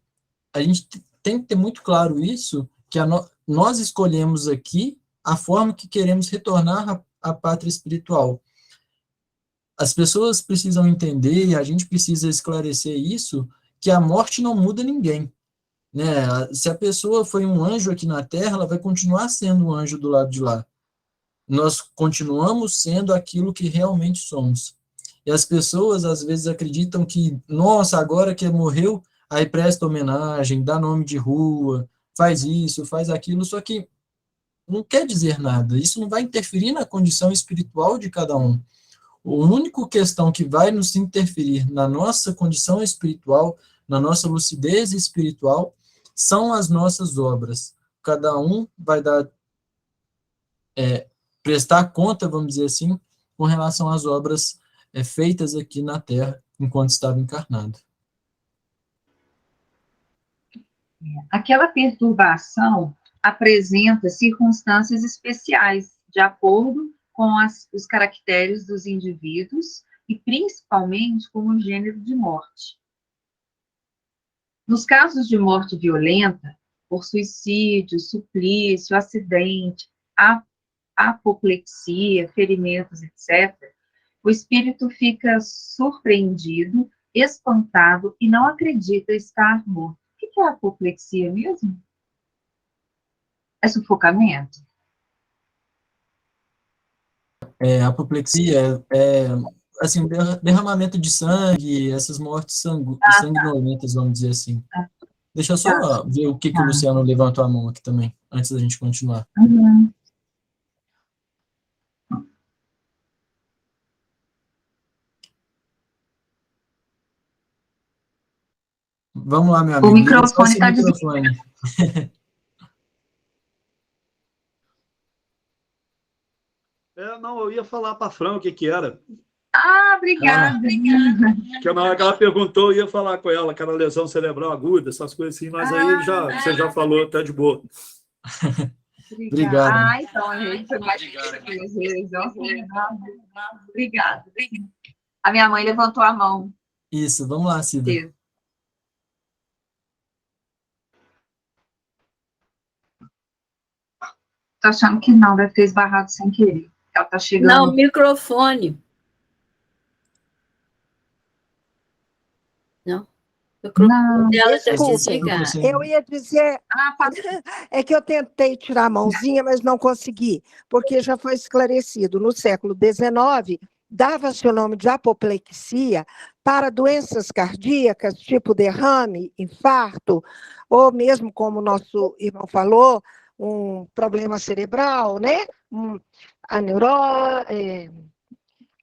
a gente tem que ter muito claro isso, que nós escolhemos aqui a forma que queremos retornar à pátria espiritual. As pessoas precisam entender, e a gente precisa esclarecer isso, que a morte não muda ninguém, né? Se a pessoa foi um anjo aqui na Terra, ela vai continuar sendo um anjo do lado de lá. Nós continuamos sendo aquilo que realmente somos. E as pessoas, às vezes, acreditam que, nossa, agora que morreu, aí presta homenagem, dá nome de rua, faz isso, faz aquilo, só que não quer dizer nada. Isso não vai interferir na condição espiritual de cada um. A única questão que vai nos interferir na nossa condição espiritual, na nossa lucidez espiritual, são as nossas obras. Cada um vai prestar conta, vamos dizer assim, com relação às obras feitas aqui na Terra enquanto estava encarnado. Aquela perturbação apresenta circunstâncias especiais, de acordo com os caracteres dos indivíduos e principalmente com o gênero de morte. Nos casos de morte violenta, por suicídio, suplício, acidente, apoplexia, ferimentos, etc., o espírito fica surpreendido, espantado e não acredita estar morto. O que é apoplexia mesmo? É sufocamento? Apoplexia assim, derramamento de sangue, essas mortes sanguinolentas, vamos dizer assim. Deixa eu só ver o que o Luciano levantou a mão aqui também, antes da gente continuar. Uhum. Vamos lá, meu amigo. O microfone está microfone. Não, eu ia falar para a Fran o que era. Ah, obrigada. Que na hora que ela perguntou, eu ia falar com ela, que era lesão cerebral aguda, essas coisas assim, mas aí você já falou, tá de boa. Obrigado. Ah, então, a gente foi mais Obrigada. A minha mãe levantou a mão. Isso, vamos lá, Cida. Isso. Tô achando que não, deve ter esbarrado sem querer. Ela tá chegando. Não, microfone. Não. Não. Ela está Desculpe, desligada. eu ia dizer, é que eu tentei tirar a mãozinha, mas não consegui, porque já foi esclarecido. No século XIX, dava-se o nome de apoplexia para doenças cardíacas, tipo derrame, infarto, ou mesmo, como o nosso irmão falou, um problema cerebral, né?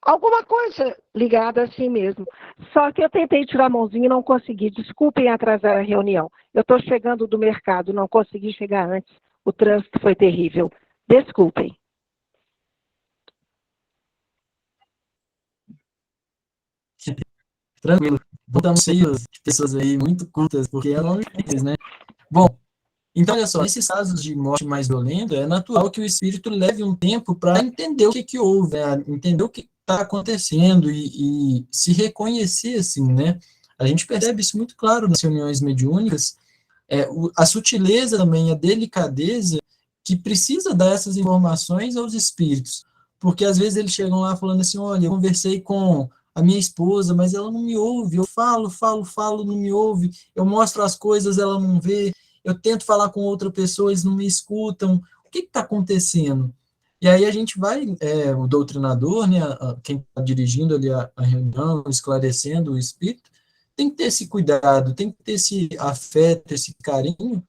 Alguma coisa ligada assim mesmo. Só que eu tentei tirar a mãozinha e não consegui. Desculpem atrasar a reunião. Eu estou chegando do mercado, não consegui chegar antes. O trânsito foi terrível. Desculpem. Tranquilo. Voltamos cheios de pessoas aí muito cultas, porque é nome deles, né? Bom, então, olha só, nesses casos de morte mais violenta, é natural que o espírito leve um tempo para entender o que houve, né? Entender o que está acontecendo e se reconhecer, assim, né? A gente percebe isso muito claro nas reuniões mediúnicas, a sutileza também, a delicadeza que precisa dar essas informações aos espíritos, porque às vezes eles chegam lá falando assim, olha, eu conversei com a minha esposa, mas ela não me ouve, eu falo, não me ouve, eu mostro as coisas, ela não vê, eu tento falar com outra pessoa, eles não me escutam, o que está acontecendo? E aí a gente vai, o doutrinador, né, quem está dirigindo ali a reunião, esclarecendo o espírito, tem que ter esse cuidado, tem que ter esse afeto, esse carinho,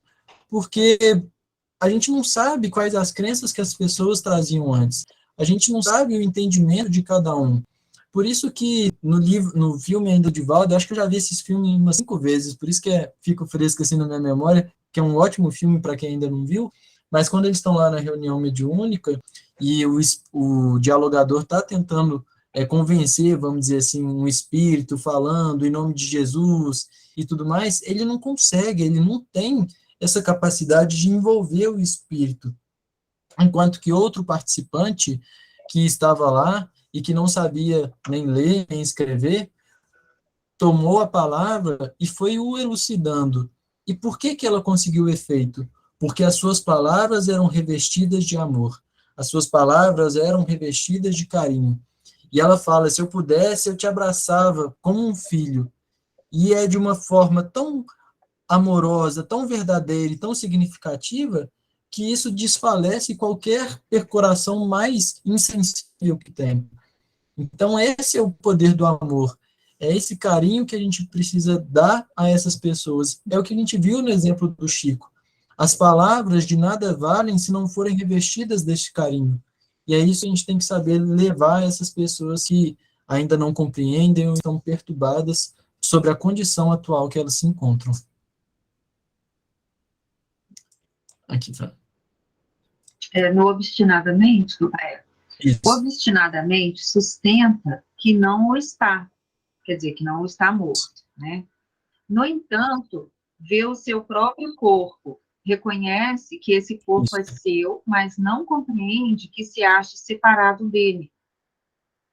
porque a gente não sabe quais as crenças que as pessoas traziam antes. A gente não sabe o entendimento de cada um. Por isso que no filme ainda de Valdo, eu acho que eu já vi esses filmes umas 5 vezes, por isso que fica fresco assim na minha memória, que é um ótimo filme para quem ainda não viu, mas quando eles estão lá na reunião mediúnica e o dialogador está tentando convencer, vamos dizer assim, um espírito falando em nome de Jesus e tudo mais, ele não consegue, ele não tem essa capacidade de envolver o espírito, enquanto que outro participante que estava lá e que não sabia nem ler, nem escrever, tomou a palavra e foi o elucidando. E por que ela conseguiu efeito? Porque as suas palavras eram revestidas de amor, as suas palavras eram revestidas de carinho. E ela fala, se eu pudesse, eu te abraçava como um filho. E é de uma forma tão amorosa, tão verdadeira e tão significativa, que isso desfalece qualquer coração mais insensível que tem. Então, esse é o poder do amor. É esse carinho que a gente precisa dar a essas pessoas. É o que a gente viu no exemplo do Chico. As palavras de nada valem se não forem revestidas deste carinho. E é isso que a gente tem que saber levar essas pessoas que ainda não compreendem ou estão perturbadas sobre a condição atual que elas se encontram. Aqui, Fran. No obstinadamente, Isso. obstinadamente sustenta que não o está, quer dizer, que não está morto, né? No entanto, vê o seu próprio corpo, reconhece que esse corpo é seu, mas não compreende que se ache separado dele.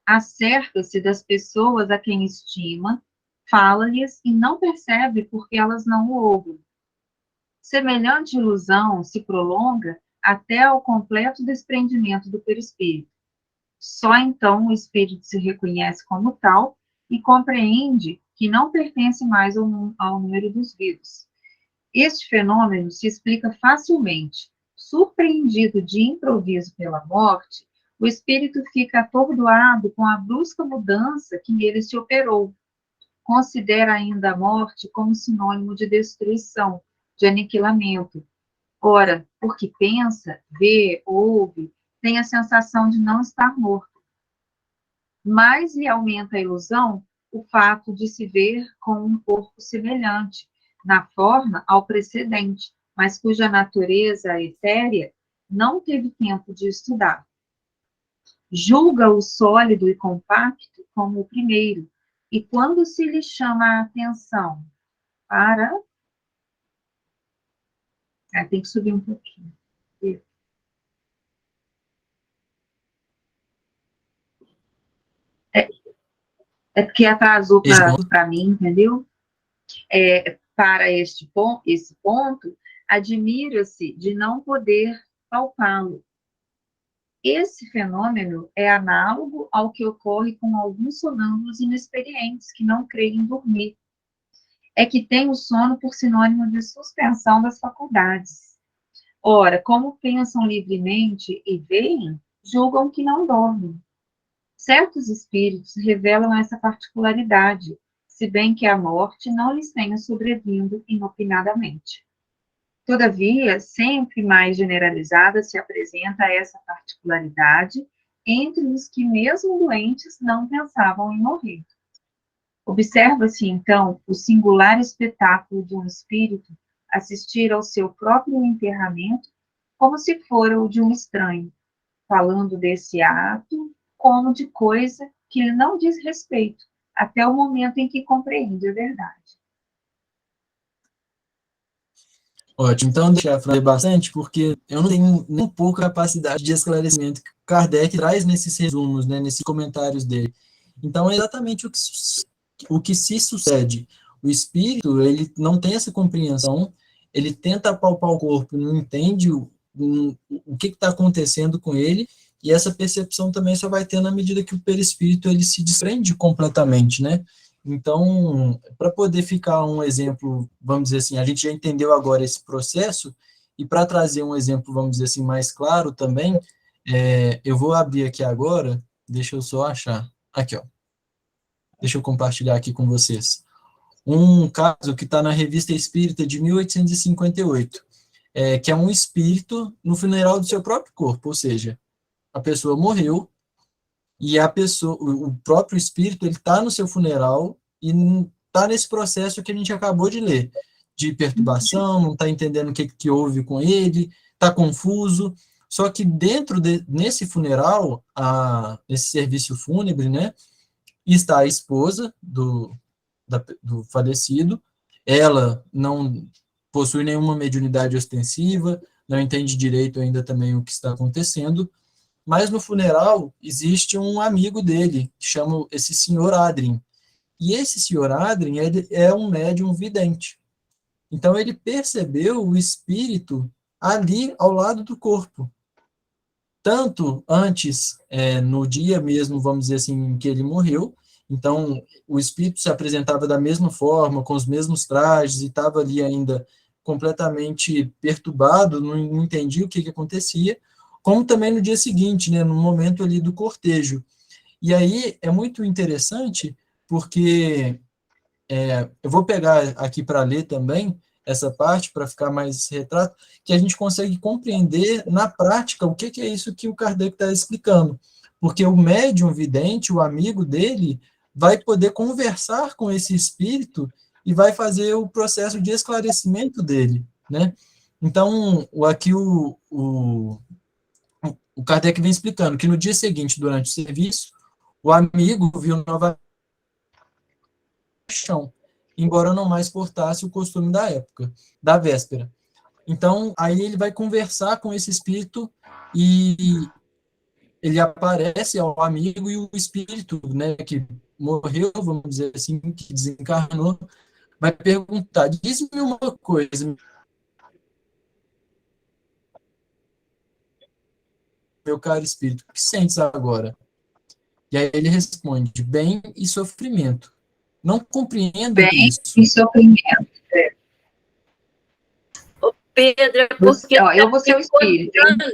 Acerca-se das pessoas a quem estima, fala-lhes e não percebe porque elas não o ouvem. Semelhante ilusão se prolonga até ao completo desprendimento do perispírito. Só então o espírito se reconhece como tal e compreende que não pertence mais ao número dos vivos. Este fenômeno se explica facilmente. Surpreendido de improviso pela morte, o espírito fica atordoado com a brusca mudança que nele se operou. Considera ainda a morte como sinônimo de destruição, de aniquilamento. Ora, porque pensa, vê, ouve, tem a sensação de não estar morto. Mais lhe aumenta a ilusão o fato de se ver com um corpo semelhante, na forma ao precedente, mas cuja natureza etérea não teve tempo de estudar. Julga o sólido e compacto como o primeiro, e quando se lhe chama a atenção para... tem que subir um pouquinho. É porque atrasou para mim, entendeu? Para esse ponto, admira-se de não poder palpá-lo. Esse fenômeno é análogo ao que ocorre com alguns sonâmbulos inexperientes que não creem em dormir. É que tem o sono por sinônimo de suspensão das faculdades. Ora, como pensam livremente e veem, julgam que não dormem. Certos espíritos revelam essa particularidade, se bem que a morte não lhes tenha sobrevindo inopinadamente. Todavia, sempre mais generalizada se apresenta essa particularidade entre os que, mesmo doentes, não pensavam em morrer. Observa-se, então, o singular espetáculo de um espírito assistir ao seu próprio enterramento como se fora o de um estranho, falando desse ato como de coisa que lhe não diz respeito, até o momento em que compreende a verdade. Ótimo, então deixa eu falar bastante, porque eu não tenho nem um pouco capacidade de esclarecimento que Kardec traz nesses resumos, né, nesses comentários dele. Então, é exatamente o que se sucede. O espírito, ele não tem essa compreensão, ele tenta apalpar o corpo, não entende o que está acontecendo com ele, e essa percepção também só vai ter na medida que o perispírito ele se desprende completamente, né? Então, para poder ficar um exemplo, vamos dizer assim, a gente já entendeu agora esse processo, e para trazer um exemplo, vamos dizer assim, mais claro também, eu vou abrir aqui agora, deixa eu só achar. Aqui, ó. Deixa eu compartilhar aqui com vocês. Um caso que está na Revista Espírita de 1858, que é um espírito no funeral do seu próprio corpo, ou seja, a pessoa morreu, e a pessoa, o próprio espírito, ele está no seu funeral e está nesse processo que a gente acabou de ler, de perturbação, não está entendendo o que houve com ele, está confuso. Só que nesse funeral, nesse serviço fúnebre, né, está a esposa do falecido. Ela não possui nenhuma mediunidade ostensiva, não entende direito ainda também o que está acontecendo, mas no funeral existe um amigo dele, que chama esse senhor Adrien. E esse senhor Adrien, ele é um médium vidente. Então ele percebeu o espírito ali ao lado do corpo. Tanto antes, no dia mesmo, vamos dizer assim, em que ele morreu, então o espírito se apresentava da mesma forma, com os mesmos trajes, e estava ali ainda completamente perturbado, não entendia o que acontecia, como também no dia seguinte, né, no momento ali do cortejo. E aí é muito interessante, porque eu vou pegar aqui para ler também essa parte, para ficar mais retrato, que a gente consegue compreender na prática o que é isso que o Kardec está explicando. Porque o médium vidente, o amigo dele, vai poder conversar com esse espírito e vai fazer o processo de esclarecimento dele, né? Então, aqui o Kardec vem explicando que no dia seguinte, durante o serviço, o amigo viu nova chão, embora não mais portasse o costume da época, da véspera. Então, aí ele vai conversar com esse espírito e ele aparece ao amigo, e o espírito, né, que morreu, vamos dizer assim, que desencarnou, vai perguntar: diz-me uma coisa, meu caro espírito, o que sentes agora? E aí ele responde: bem e sofrimento. Não compreendo Bem isso. e sofrimento. Pedro, é porque Eu vou ser o espírito.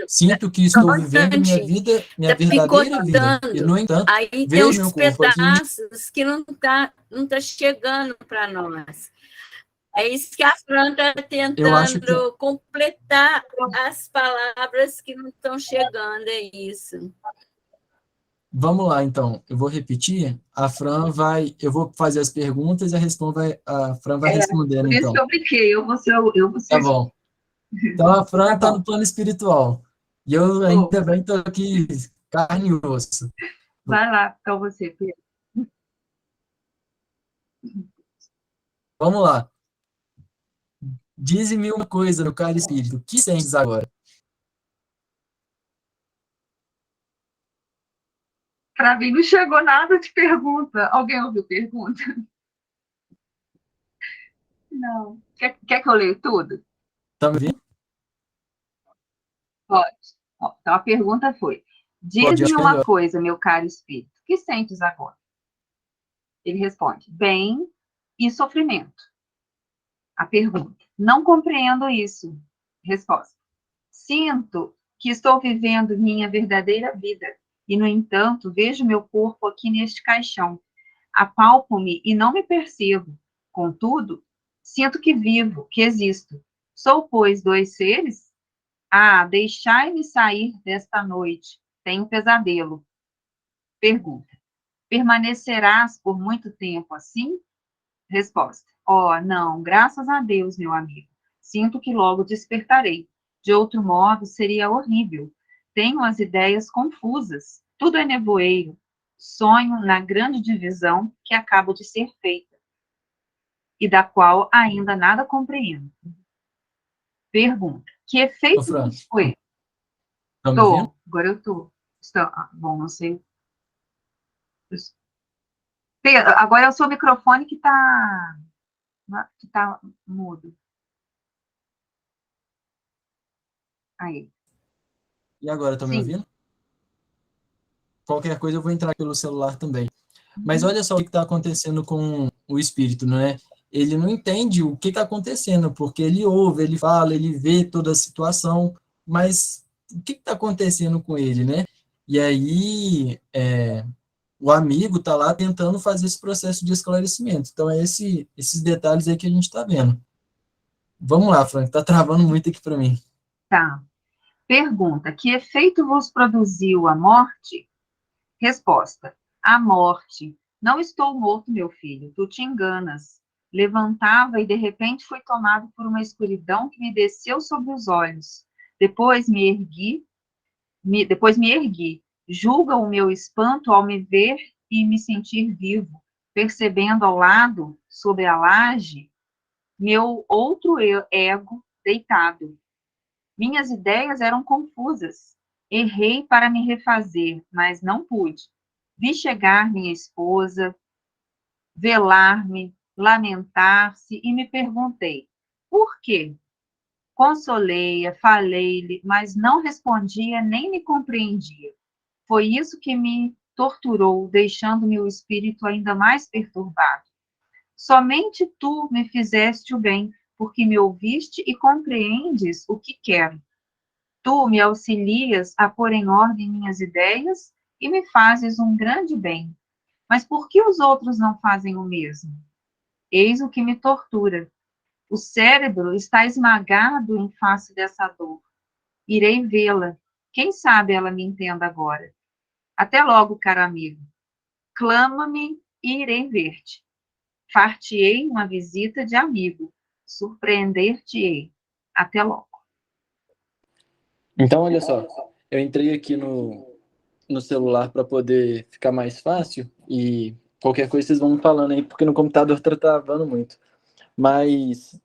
Sinto que estou vivendo minha vida, minha verdadeira vida. E, no entanto, aí tem vejo meu uns corpo aqui. pedaços que não tá chegando para nós. É isso que a Fran está tentando completar as palavras que não estão chegando, é isso. Vamos lá, então. Eu vou repetir. Eu vou fazer as perguntas e a Fran vai respondendo, Por isso então. que eu brinquei, eu vou ser Tá bom. Então, a Fran está no plano espiritual. E eu ainda bem estou aqui, carne e osso. Vai lá, então você, Pedro. Vamos lá. Dize-me uma coisa, meu caro espírito. O que sentes agora? Para mim não chegou nada de pergunta. Alguém ouviu pergunta? Não. Quer que eu leia tudo? Tá me ouvindo? Pode. Então a pergunta foi: diz-me uma coisa, meu caro espírito, o que sentes agora? Ele responde: bem e sofrimento. A pergunta: não compreendo isso. Resposta: sinto que estou vivendo minha verdadeira vida e, no entanto, vejo meu corpo aqui neste caixão. Apalpo-me e não me percebo. Contudo, sinto que vivo, que existo. Sou, pois, dois seres? Ah, deixai-me sair desta noite, Tenho pesadelo. Pergunta: permanecerás por muito tempo assim? Resposta: oh, não, graças a Deus, meu amigo. Sinto que logo despertarei. De outro modo, seria horrível. Tenho as ideias confusas. Tudo é nevoeiro. Sonho na grande divisão que acaba de ser feita e da qual ainda nada compreendo. Pergunta: que Ô, efeito Fran, foi? tá me ouvindo? Agora eu tô. Bom, não sei. Pedro, agora é o seu microfone que tá mudo. Aí. E agora, tá me Sim. ouvindo? Qualquer coisa eu vou entrar pelo celular também. Mas olha só o que está acontecendo com o espírito, não é? Ele não entende o que está acontecendo, porque ele ouve, ele fala, ele vê toda a situação, mas o que está acontecendo com ele, né? E aí, o amigo está lá tentando fazer esse processo de esclarecimento. Então, é esses detalhes aí que a gente está vendo. Vamos lá, Frank, está travando muito aqui para mim. Tá. Pergunta: que efeito vos produziu a morte? Resposta: a morte. Não estou morto, meu filho, tu te enganas. Levantava e de repente fui tomado por uma escuridão que me desceu sobre os olhos. Depois me ergui. Julga o meu espanto ao me ver e me sentir vivo, percebendo ao lado, sobre a laje, meu outro ego deitado. Minhas ideias eram confusas. Errei para me refazer, mas não pude. Vi chegar minha esposa, velar-me, lamentar-se e me perguntei: por quê? Consolei-a, falei-lhe, mas não respondia nem me compreendia. Foi isso que me torturou, deixando-me o espírito ainda mais perturbado. Somente tu me fizeste o bem, porque me ouviste e compreendes o que quero. Tu me auxilias a pôr em ordem minhas ideias e me fazes um grande bem. Mas por que os outros não fazem o mesmo? Eis o que me tortura. O cérebro está esmagado em face dessa dor. Irei vê-la. Quem sabe ela me entenda agora. Até logo, caro amigo. Clama-me e irei ver-te. Far-te-ei uma visita de amigo. Surpreender-te-ei. Até logo. Então, olha só, eu entrei aqui no celular para poder ficar mais fácil e qualquer coisa vocês vão me falando aí, porque no computador tá travando muito. Mas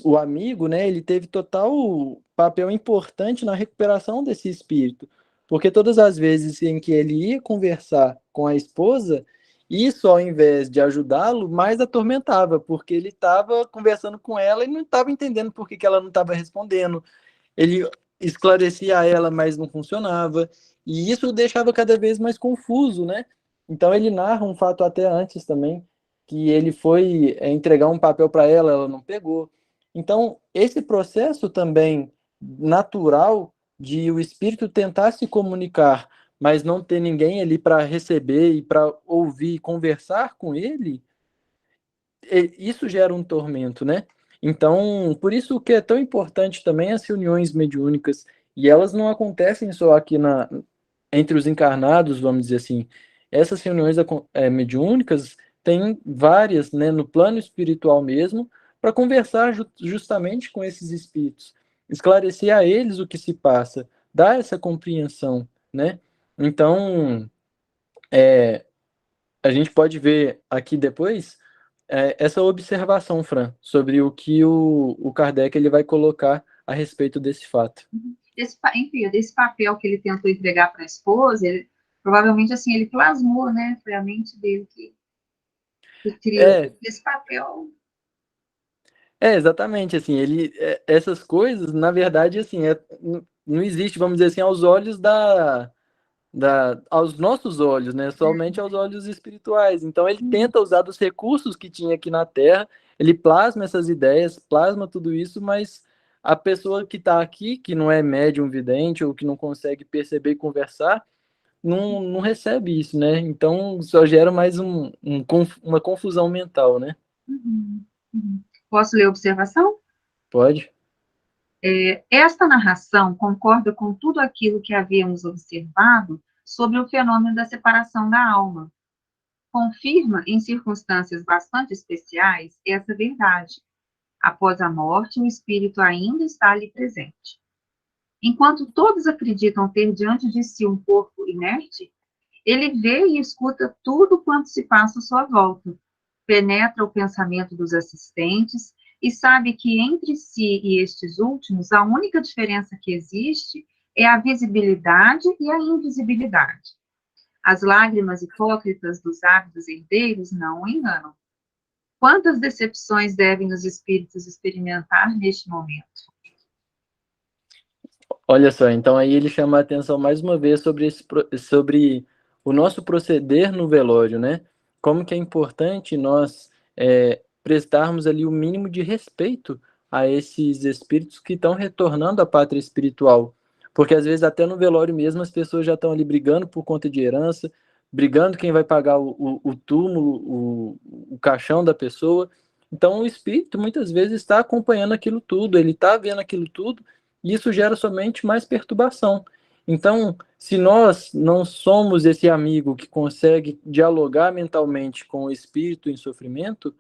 o amigo, né, ele teve total papel importante na recuperação desse espírito, porque todas as vezes em que ele ia conversar com a esposa, isso ao invés de ajudá-lo, mais atormentava, porque ele estava conversando com ela e não estava entendendo por que ela não estava respondendo. Ele esclarecia a ela, mas não funcionava, e isso o deixava cada vez mais confuso, né? Então ele narra um fato até antes também, que ele foi entregar um papel para ela, ela não pegou. Então, esse processo também natural de o espírito tentar se comunicar, mas não ter ninguém ali para receber e para ouvir e conversar com ele, isso gera um tormento, né? Então, por isso que é tão importante também as reuniões mediúnicas, e elas não acontecem só aqui entre os encarnados, vamos dizer assim. Essas reuniões mediúnicas têm várias, né, no plano espiritual mesmo, para conversar justamente com esses espíritos, esclarecer a eles o que se passa, dar essa compreensão, né? Então, a gente pode ver aqui depois essa observação, Fran, sobre o que o Kardec ele vai colocar a respeito desse fato. Enfim, desse papel que ele tentou entregar para a esposa, provavelmente assim, ele plasmou, né? Foi a mente dele que criou esse papel. Exatamente, assim, essas coisas, na verdade, assim, não existe, vamos dizer assim, aos olhos aos nossos olhos, né? Somente aos olhos espirituais. Então ele tenta usar dos recursos que tinha aqui na Terra, ele plasma essas ideias, plasma tudo isso, mas a pessoa que está aqui, que não é médium vidente ou que não consegue perceber e conversar, não recebe isso, né? Então só gera mais uma confusão mental, né? Posso ler a observação? Pode? Esta narração concorda com tudo aquilo que havíamos observado sobre o fenômeno da separação da alma. Confirma, em circunstâncias bastante especiais, essa verdade. Após a morte, o espírito ainda está ali presente. Enquanto todos acreditam ter diante de si um corpo inerte, ele vê e escuta tudo quanto se passa à sua volta, penetra o pensamento dos assistentes e sabe que entre si e estes últimos, a única diferença que existe é a visibilidade e a invisibilidade. As lágrimas hipócritas dos ávidos herdeiros não o enganam. Quantas decepções devem os espíritos experimentar neste momento? Olha só, então aí ele chama a atenção mais uma vez sobre o nosso proceder no velório, né? Como que é importante nós prestarmos ali o mínimo de respeito a esses espíritos que estão retornando à pátria espiritual. Porque às vezes até no velório mesmo as pessoas já estão ali brigando por conta de herança, brigando quem vai pagar o túmulo, o caixão da pessoa. Então o espírito muitas vezes está acompanhando aquilo tudo, ele está vendo aquilo tudo, e isso gera somente mais perturbação. Então, se nós não somos esse amigo que consegue dialogar mentalmente com o espírito em sofrimento,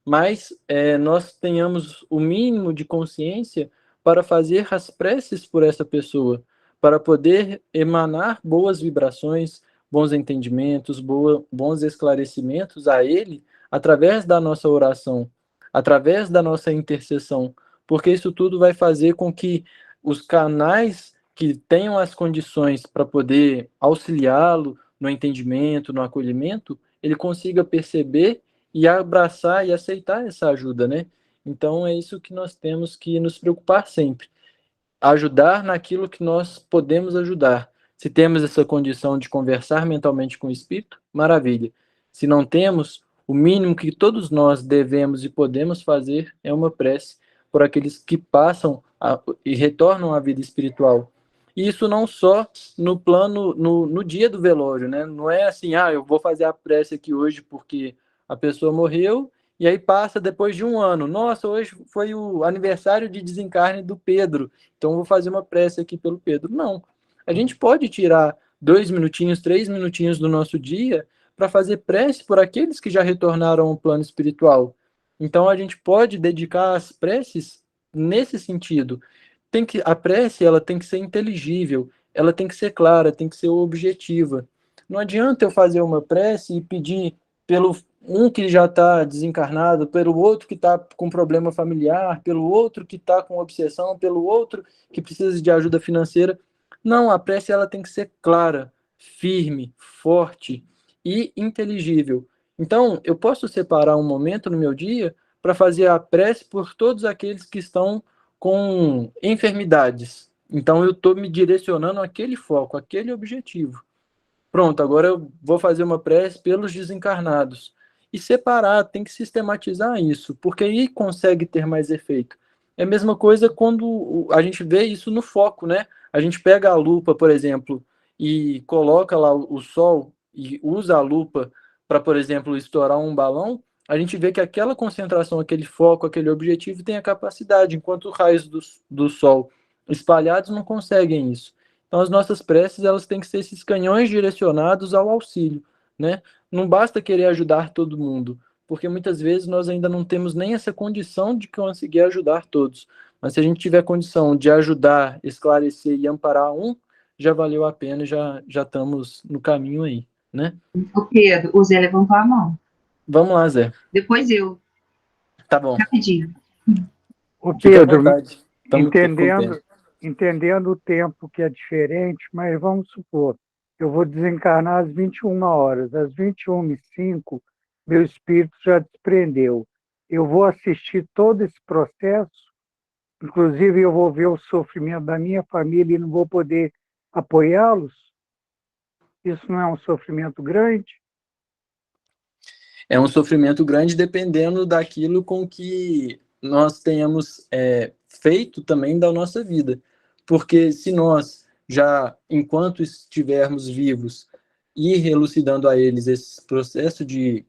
mas nós tenhamos o mínimo de consciência para fazer as preces por essa pessoa, para poder emanar boas vibrações, bons entendimentos, bons esclarecimentos a ele, através da nossa oração, através da nossa intercessão, porque isso tudo vai fazer com que os canais que tenham as condições para poder auxiliá-lo no entendimento, no acolhimento, ele consiga perceber e abraçar e aceitar essa ajuda, né? Então é isso que nós temos que nos preocupar sempre. Ajudar naquilo que nós podemos ajudar. Se temos essa condição de conversar mentalmente com o espírito, maravilha. Se não temos, o mínimo que todos nós devemos e podemos fazer é uma prece por aqueles que passam e retornam à vida espiritual. E isso não só no plano, no dia do velório, né? Não é assim, eu vou fazer a prece aqui hoje porque a pessoa morreu, e aí passa depois de um ano. Nossa, hoje foi o aniversário de desencarne do Pedro, então vou fazer uma prece aqui pelo Pedro. Não. A gente pode tirar 2 minutinhos, 3 minutinhos do nosso dia para fazer prece por aqueles que já retornaram ao plano espiritual. Então a gente pode dedicar as preces nesse sentido. A prece ela tem que ser inteligível, ela tem que ser clara, tem que ser objetiva. Não adianta eu fazer uma prece e pedir pelo um que já está desencarnado, pelo outro que está com problema familiar, pelo outro que está com obsessão, pelo outro que precisa de ajuda financeira. Não, a prece ela tem que ser clara, firme, forte e inteligível. Então, eu posso separar um momento no meu dia para fazer a prece por todos aqueles que estão com enfermidades. Então, eu estou me direcionando àquele foco, àquele objetivo. Pronto, agora eu vou fazer uma prece pelos desencarnados. E separar, tem que sistematizar isso, porque aí consegue ter mais efeito. É a mesma coisa quando a gente vê isso no foco, né? A gente pega a lupa, por exemplo, e coloca lá o sol e usa a lupa para, por exemplo, estourar um balão, a gente vê que aquela concentração, aquele foco, aquele objetivo tem a capacidade, enquanto os raios do sol espalhados não conseguem isso. Então, as nossas preces, elas têm que ser esses canhões direcionados ao auxílio, né? Não basta querer ajudar todo mundo, porque muitas vezes nós ainda não temos nem essa condição de conseguir ajudar todos. Mas se a gente tiver condição de ajudar, esclarecer e amparar um, já valeu a pena, já estamos no caminho aí, né? O Pedro, o Zé levantou a mão. Vamos lá, Zé. Depois eu. Tá bom. Rapidinho. O Pedro, entendendo o tempo que é diferente, mas vamos supor, eu vou desencarnar às 21 horas, às 21h05, meu espírito já desprendeu. Eu vou assistir todo esse processo, inclusive eu vou ver o sofrimento da minha família e não vou poder apoiá-los? Isso não é um sofrimento grande? É um sofrimento grande dependendo daquilo com que nós tenhamos feito também da nossa vida. Porque se nós já, enquanto estivermos vivos, ir elucidando a eles esse processo de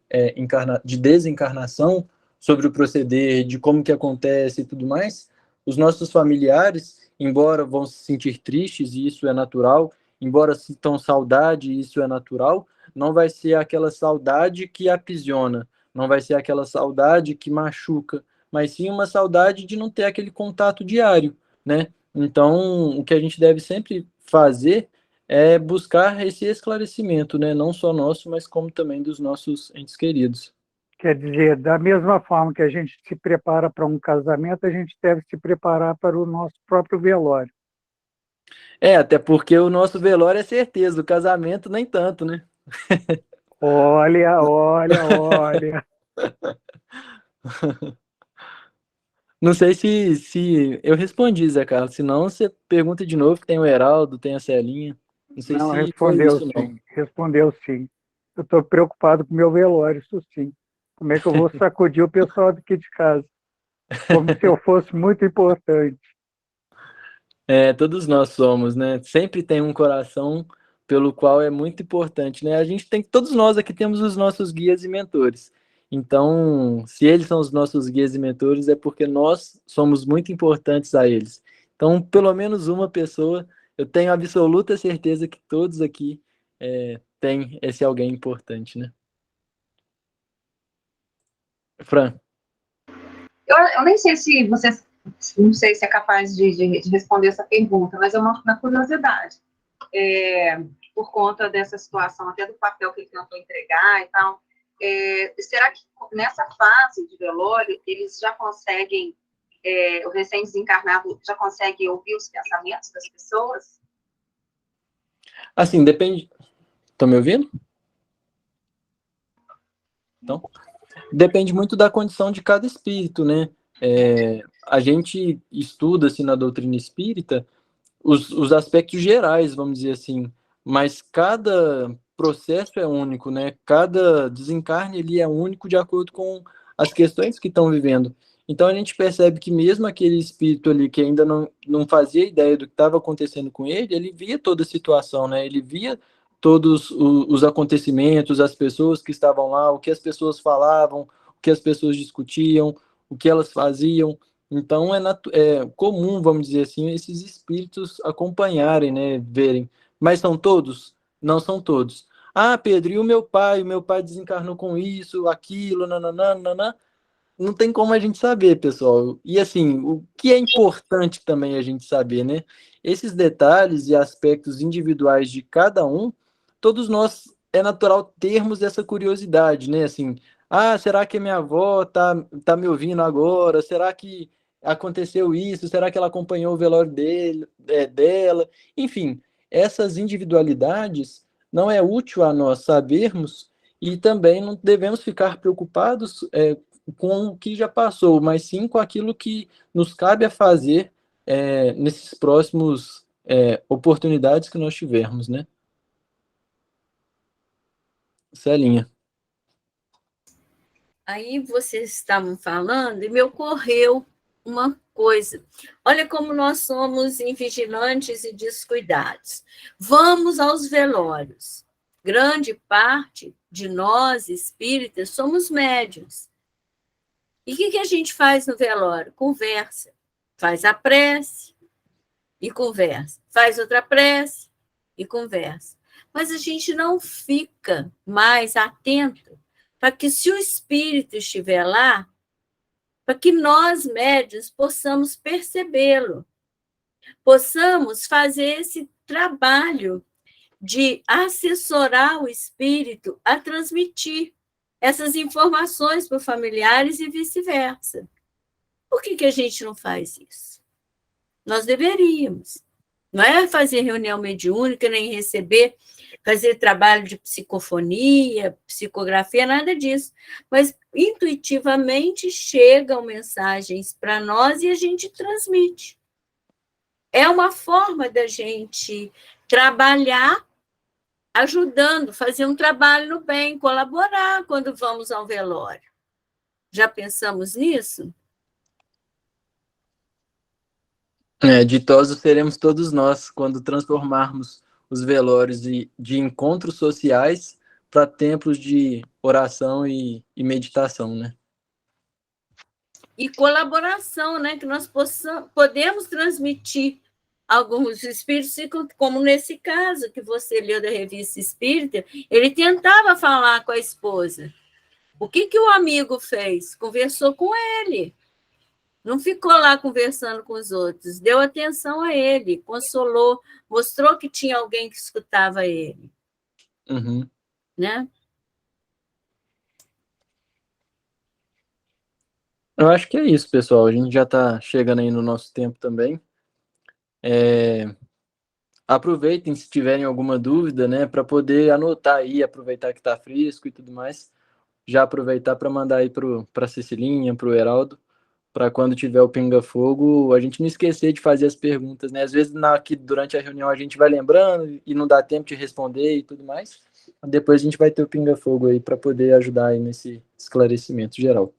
desencarnação, sobre o proceder, de como que acontece e tudo mais, Os nossos familiares, embora vão se sentir tristes, e isso é natural, embora sintam saudade, e isso é natural, não vai ser aquela saudade que aprisiona, não vai ser aquela saudade que machuca, mas sim uma saudade de não ter aquele contato diário, né? Então, o que a gente deve sempre fazer é buscar esse esclarecimento, né? Não só nosso, mas como também dos nossos entes queridos. Quer dizer, da mesma forma que a gente se prepara para um casamento, a gente deve se preparar para o nosso próprio velório. Até porque o nosso velório é certeza, o casamento nem tanto, né? Olha, olha, olha. Não sei se eu respondi, Zé Carlos. Se não, você pergunta de novo, que tem o Heraldo, tem a Celinha. Não sei Não, se foi respondeu isso, não. sim, respondeu sim. Eu estou preocupado com o meu velório, isso sim. Como é que eu vou sacudir o pessoal daqui de casa? Como se eu fosse muito importante. Todos nós somos, né? Sempre tem um coração pelo qual é muito importante, né? Todos nós aqui temos os nossos guias e mentores. Então, se eles são os nossos guias e mentores, é porque nós somos muito importantes a eles. Então, pelo menos uma pessoa, eu tenho absoluta certeza que todos aqui têm esse alguém importante, né? Fran. Eu nem sei se você, não sei se é capaz de responder essa pergunta, mas é uma curiosidade. Por conta dessa situação, até do papel que ele tentou entregar e tal, será que nessa fase de velório eles já conseguem, o recém-desencarnado já consegue ouvir os pensamentos das pessoas? Assim, depende. Estão me ouvindo? Então, depende muito da condição de cada espírito, né? A gente estuda, assim, na doutrina espírita, os aspectos gerais, vamos dizer assim, mas cada processo é único, né? Cada desencarne ele é único de acordo com as questões que estão vivendo. Então a gente percebe que mesmo aquele espírito ali que ainda não fazia ideia do que estava acontecendo com ele, ele via toda a situação, né? Ele via todos os acontecimentos, as pessoas que estavam lá, o que as pessoas falavam, o que as pessoas discutiam, o que elas faziam. Então é comum, vamos dizer assim, esses espíritos acompanharem, né, verem. Mas são todos? Não são todos. Ah, Pedro, e o meu pai desencarnou com isso, aquilo, nananana. Não tem como a gente saber, pessoal. E assim, o que é importante também a gente saber, né? Esses detalhes e aspectos individuais de cada um, todos nós é natural termos essa curiosidade, né? Assim, será que a minha avó tá me ouvindo agora? Será que aconteceu isso? Será que ela acompanhou o velório dela? Enfim, essas individualidades não é útil a nós sabermos e também não devemos ficar preocupados com o que já passou, mas sim com aquilo que nos cabe a fazer nesses próximos oportunidades que nós tivermos, né? Celinha. Aí vocês estavam falando e me ocorreu uma coisa. Olha como nós somos invigilantes e descuidados. Vamos aos velórios. Grande parte de nós, espíritas, somos médiuns. E o que a gente faz no velório? Conversa. Faz a prece e conversa. Faz outra prece e conversa. Mas a gente não fica mais atento para que, se o espírito estiver lá, para que nós, médiuns, possamos percebê-lo, possamos fazer esse trabalho de assessorar o espírito a transmitir essas informações para familiares e vice-versa. Por que a gente não faz isso? Nós deveríamos. Não é fazer reunião mediúnica, nem fazer trabalho de psicofonia, psicografia, nada disso. Mas intuitivamente chegam mensagens para nós e a gente transmite. É uma forma da gente trabalhar ajudando, fazer um trabalho no bem, colaborar quando vamos ao velório. Já pensamos nisso? Ditosos seremos todos nós quando transformarmos os velórios de encontros sociais para templos de oração e meditação, né? e colaboração, né? Que nós podemos transmitir alguns espíritos, como nesse caso que você leu da Revista Espírita, ele tentava falar com a esposa. O que o amigo fez? Conversou com ele. Não ficou lá conversando com os outros, deu atenção a ele, consolou, mostrou que tinha alguém que escutava ele. Uhum. Né? Eu acho que é isso, pessoal. A gente já está chegando aí no nosso tempo também. Aproveitem se tiverem alguma dúvida, né, para poder anotar aí, aproveitar que está fresco e tudo mais. Já aproveitar para mandar aí para a Cecilinha, para o Heraldo, para quando tiver o pinga-fogo, a gente não esquecer de fazer as perguntas, né? Às vezes aqui durante a reunião a gente vai lembrando e não dá tempo de responder e tudo mais. Depois a gente vai ter o pinga-fogo aí para poder ajudar aí nesse esclarecimento geral.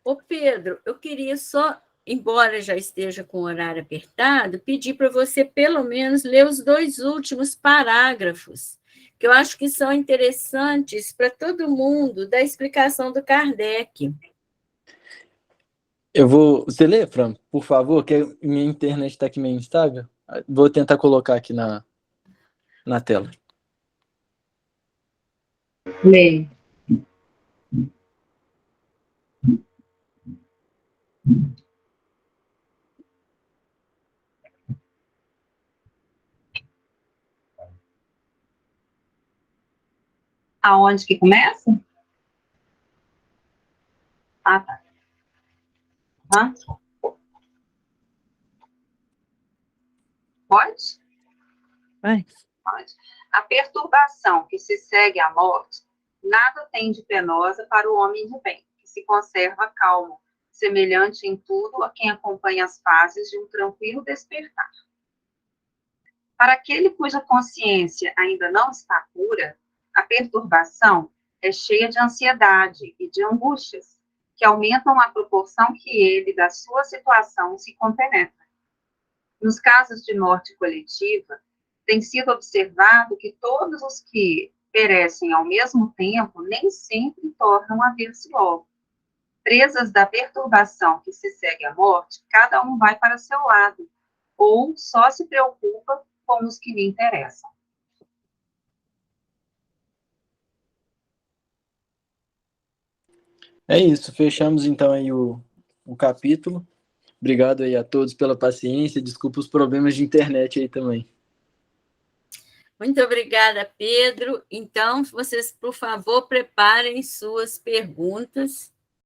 Ô Pedro, eu queria só, embora já esteja com o horário apertado, pedir para você pelo menos ler os 2 últimos parágrafos, que eu acho que são interessantes para todo mundo, da explicação do Kardec. Você lê, Fran, por favor, que minha internet está aqui meio instável. Vou tentar colocar aqui na tela. Leio. Aonde que começa? Ah, tá. Pode? Pode. A perturbação que se segue à morte nada tem de penosa para o homem de bem, que se conserva calmo, semelhante em tudo a quem acompanha as fases de um tranquilo despertar. Para aquele cuja consciência ainda não está pura, a perturbação é cheia de ansiedade e de angústias, que aumentam à proporção que ele, da sua situação, se compenetra. Nos casos de morte coletiva, tem sido observado que todos os que perecem ao mesmo tempo nem sempre tornam a ver-se logo. Presas da perturbação que se segue à morte, cada um vai para seu lado, ou só se preocupa com os que lhe interessam. É isso, fechamos então aí o capítulo. Obrigado aí a todos pela paciência, desculpa os problemas de internet aí também. Muito obrigada, Pedro. Então, vocês, por favor, preparem suas perguntas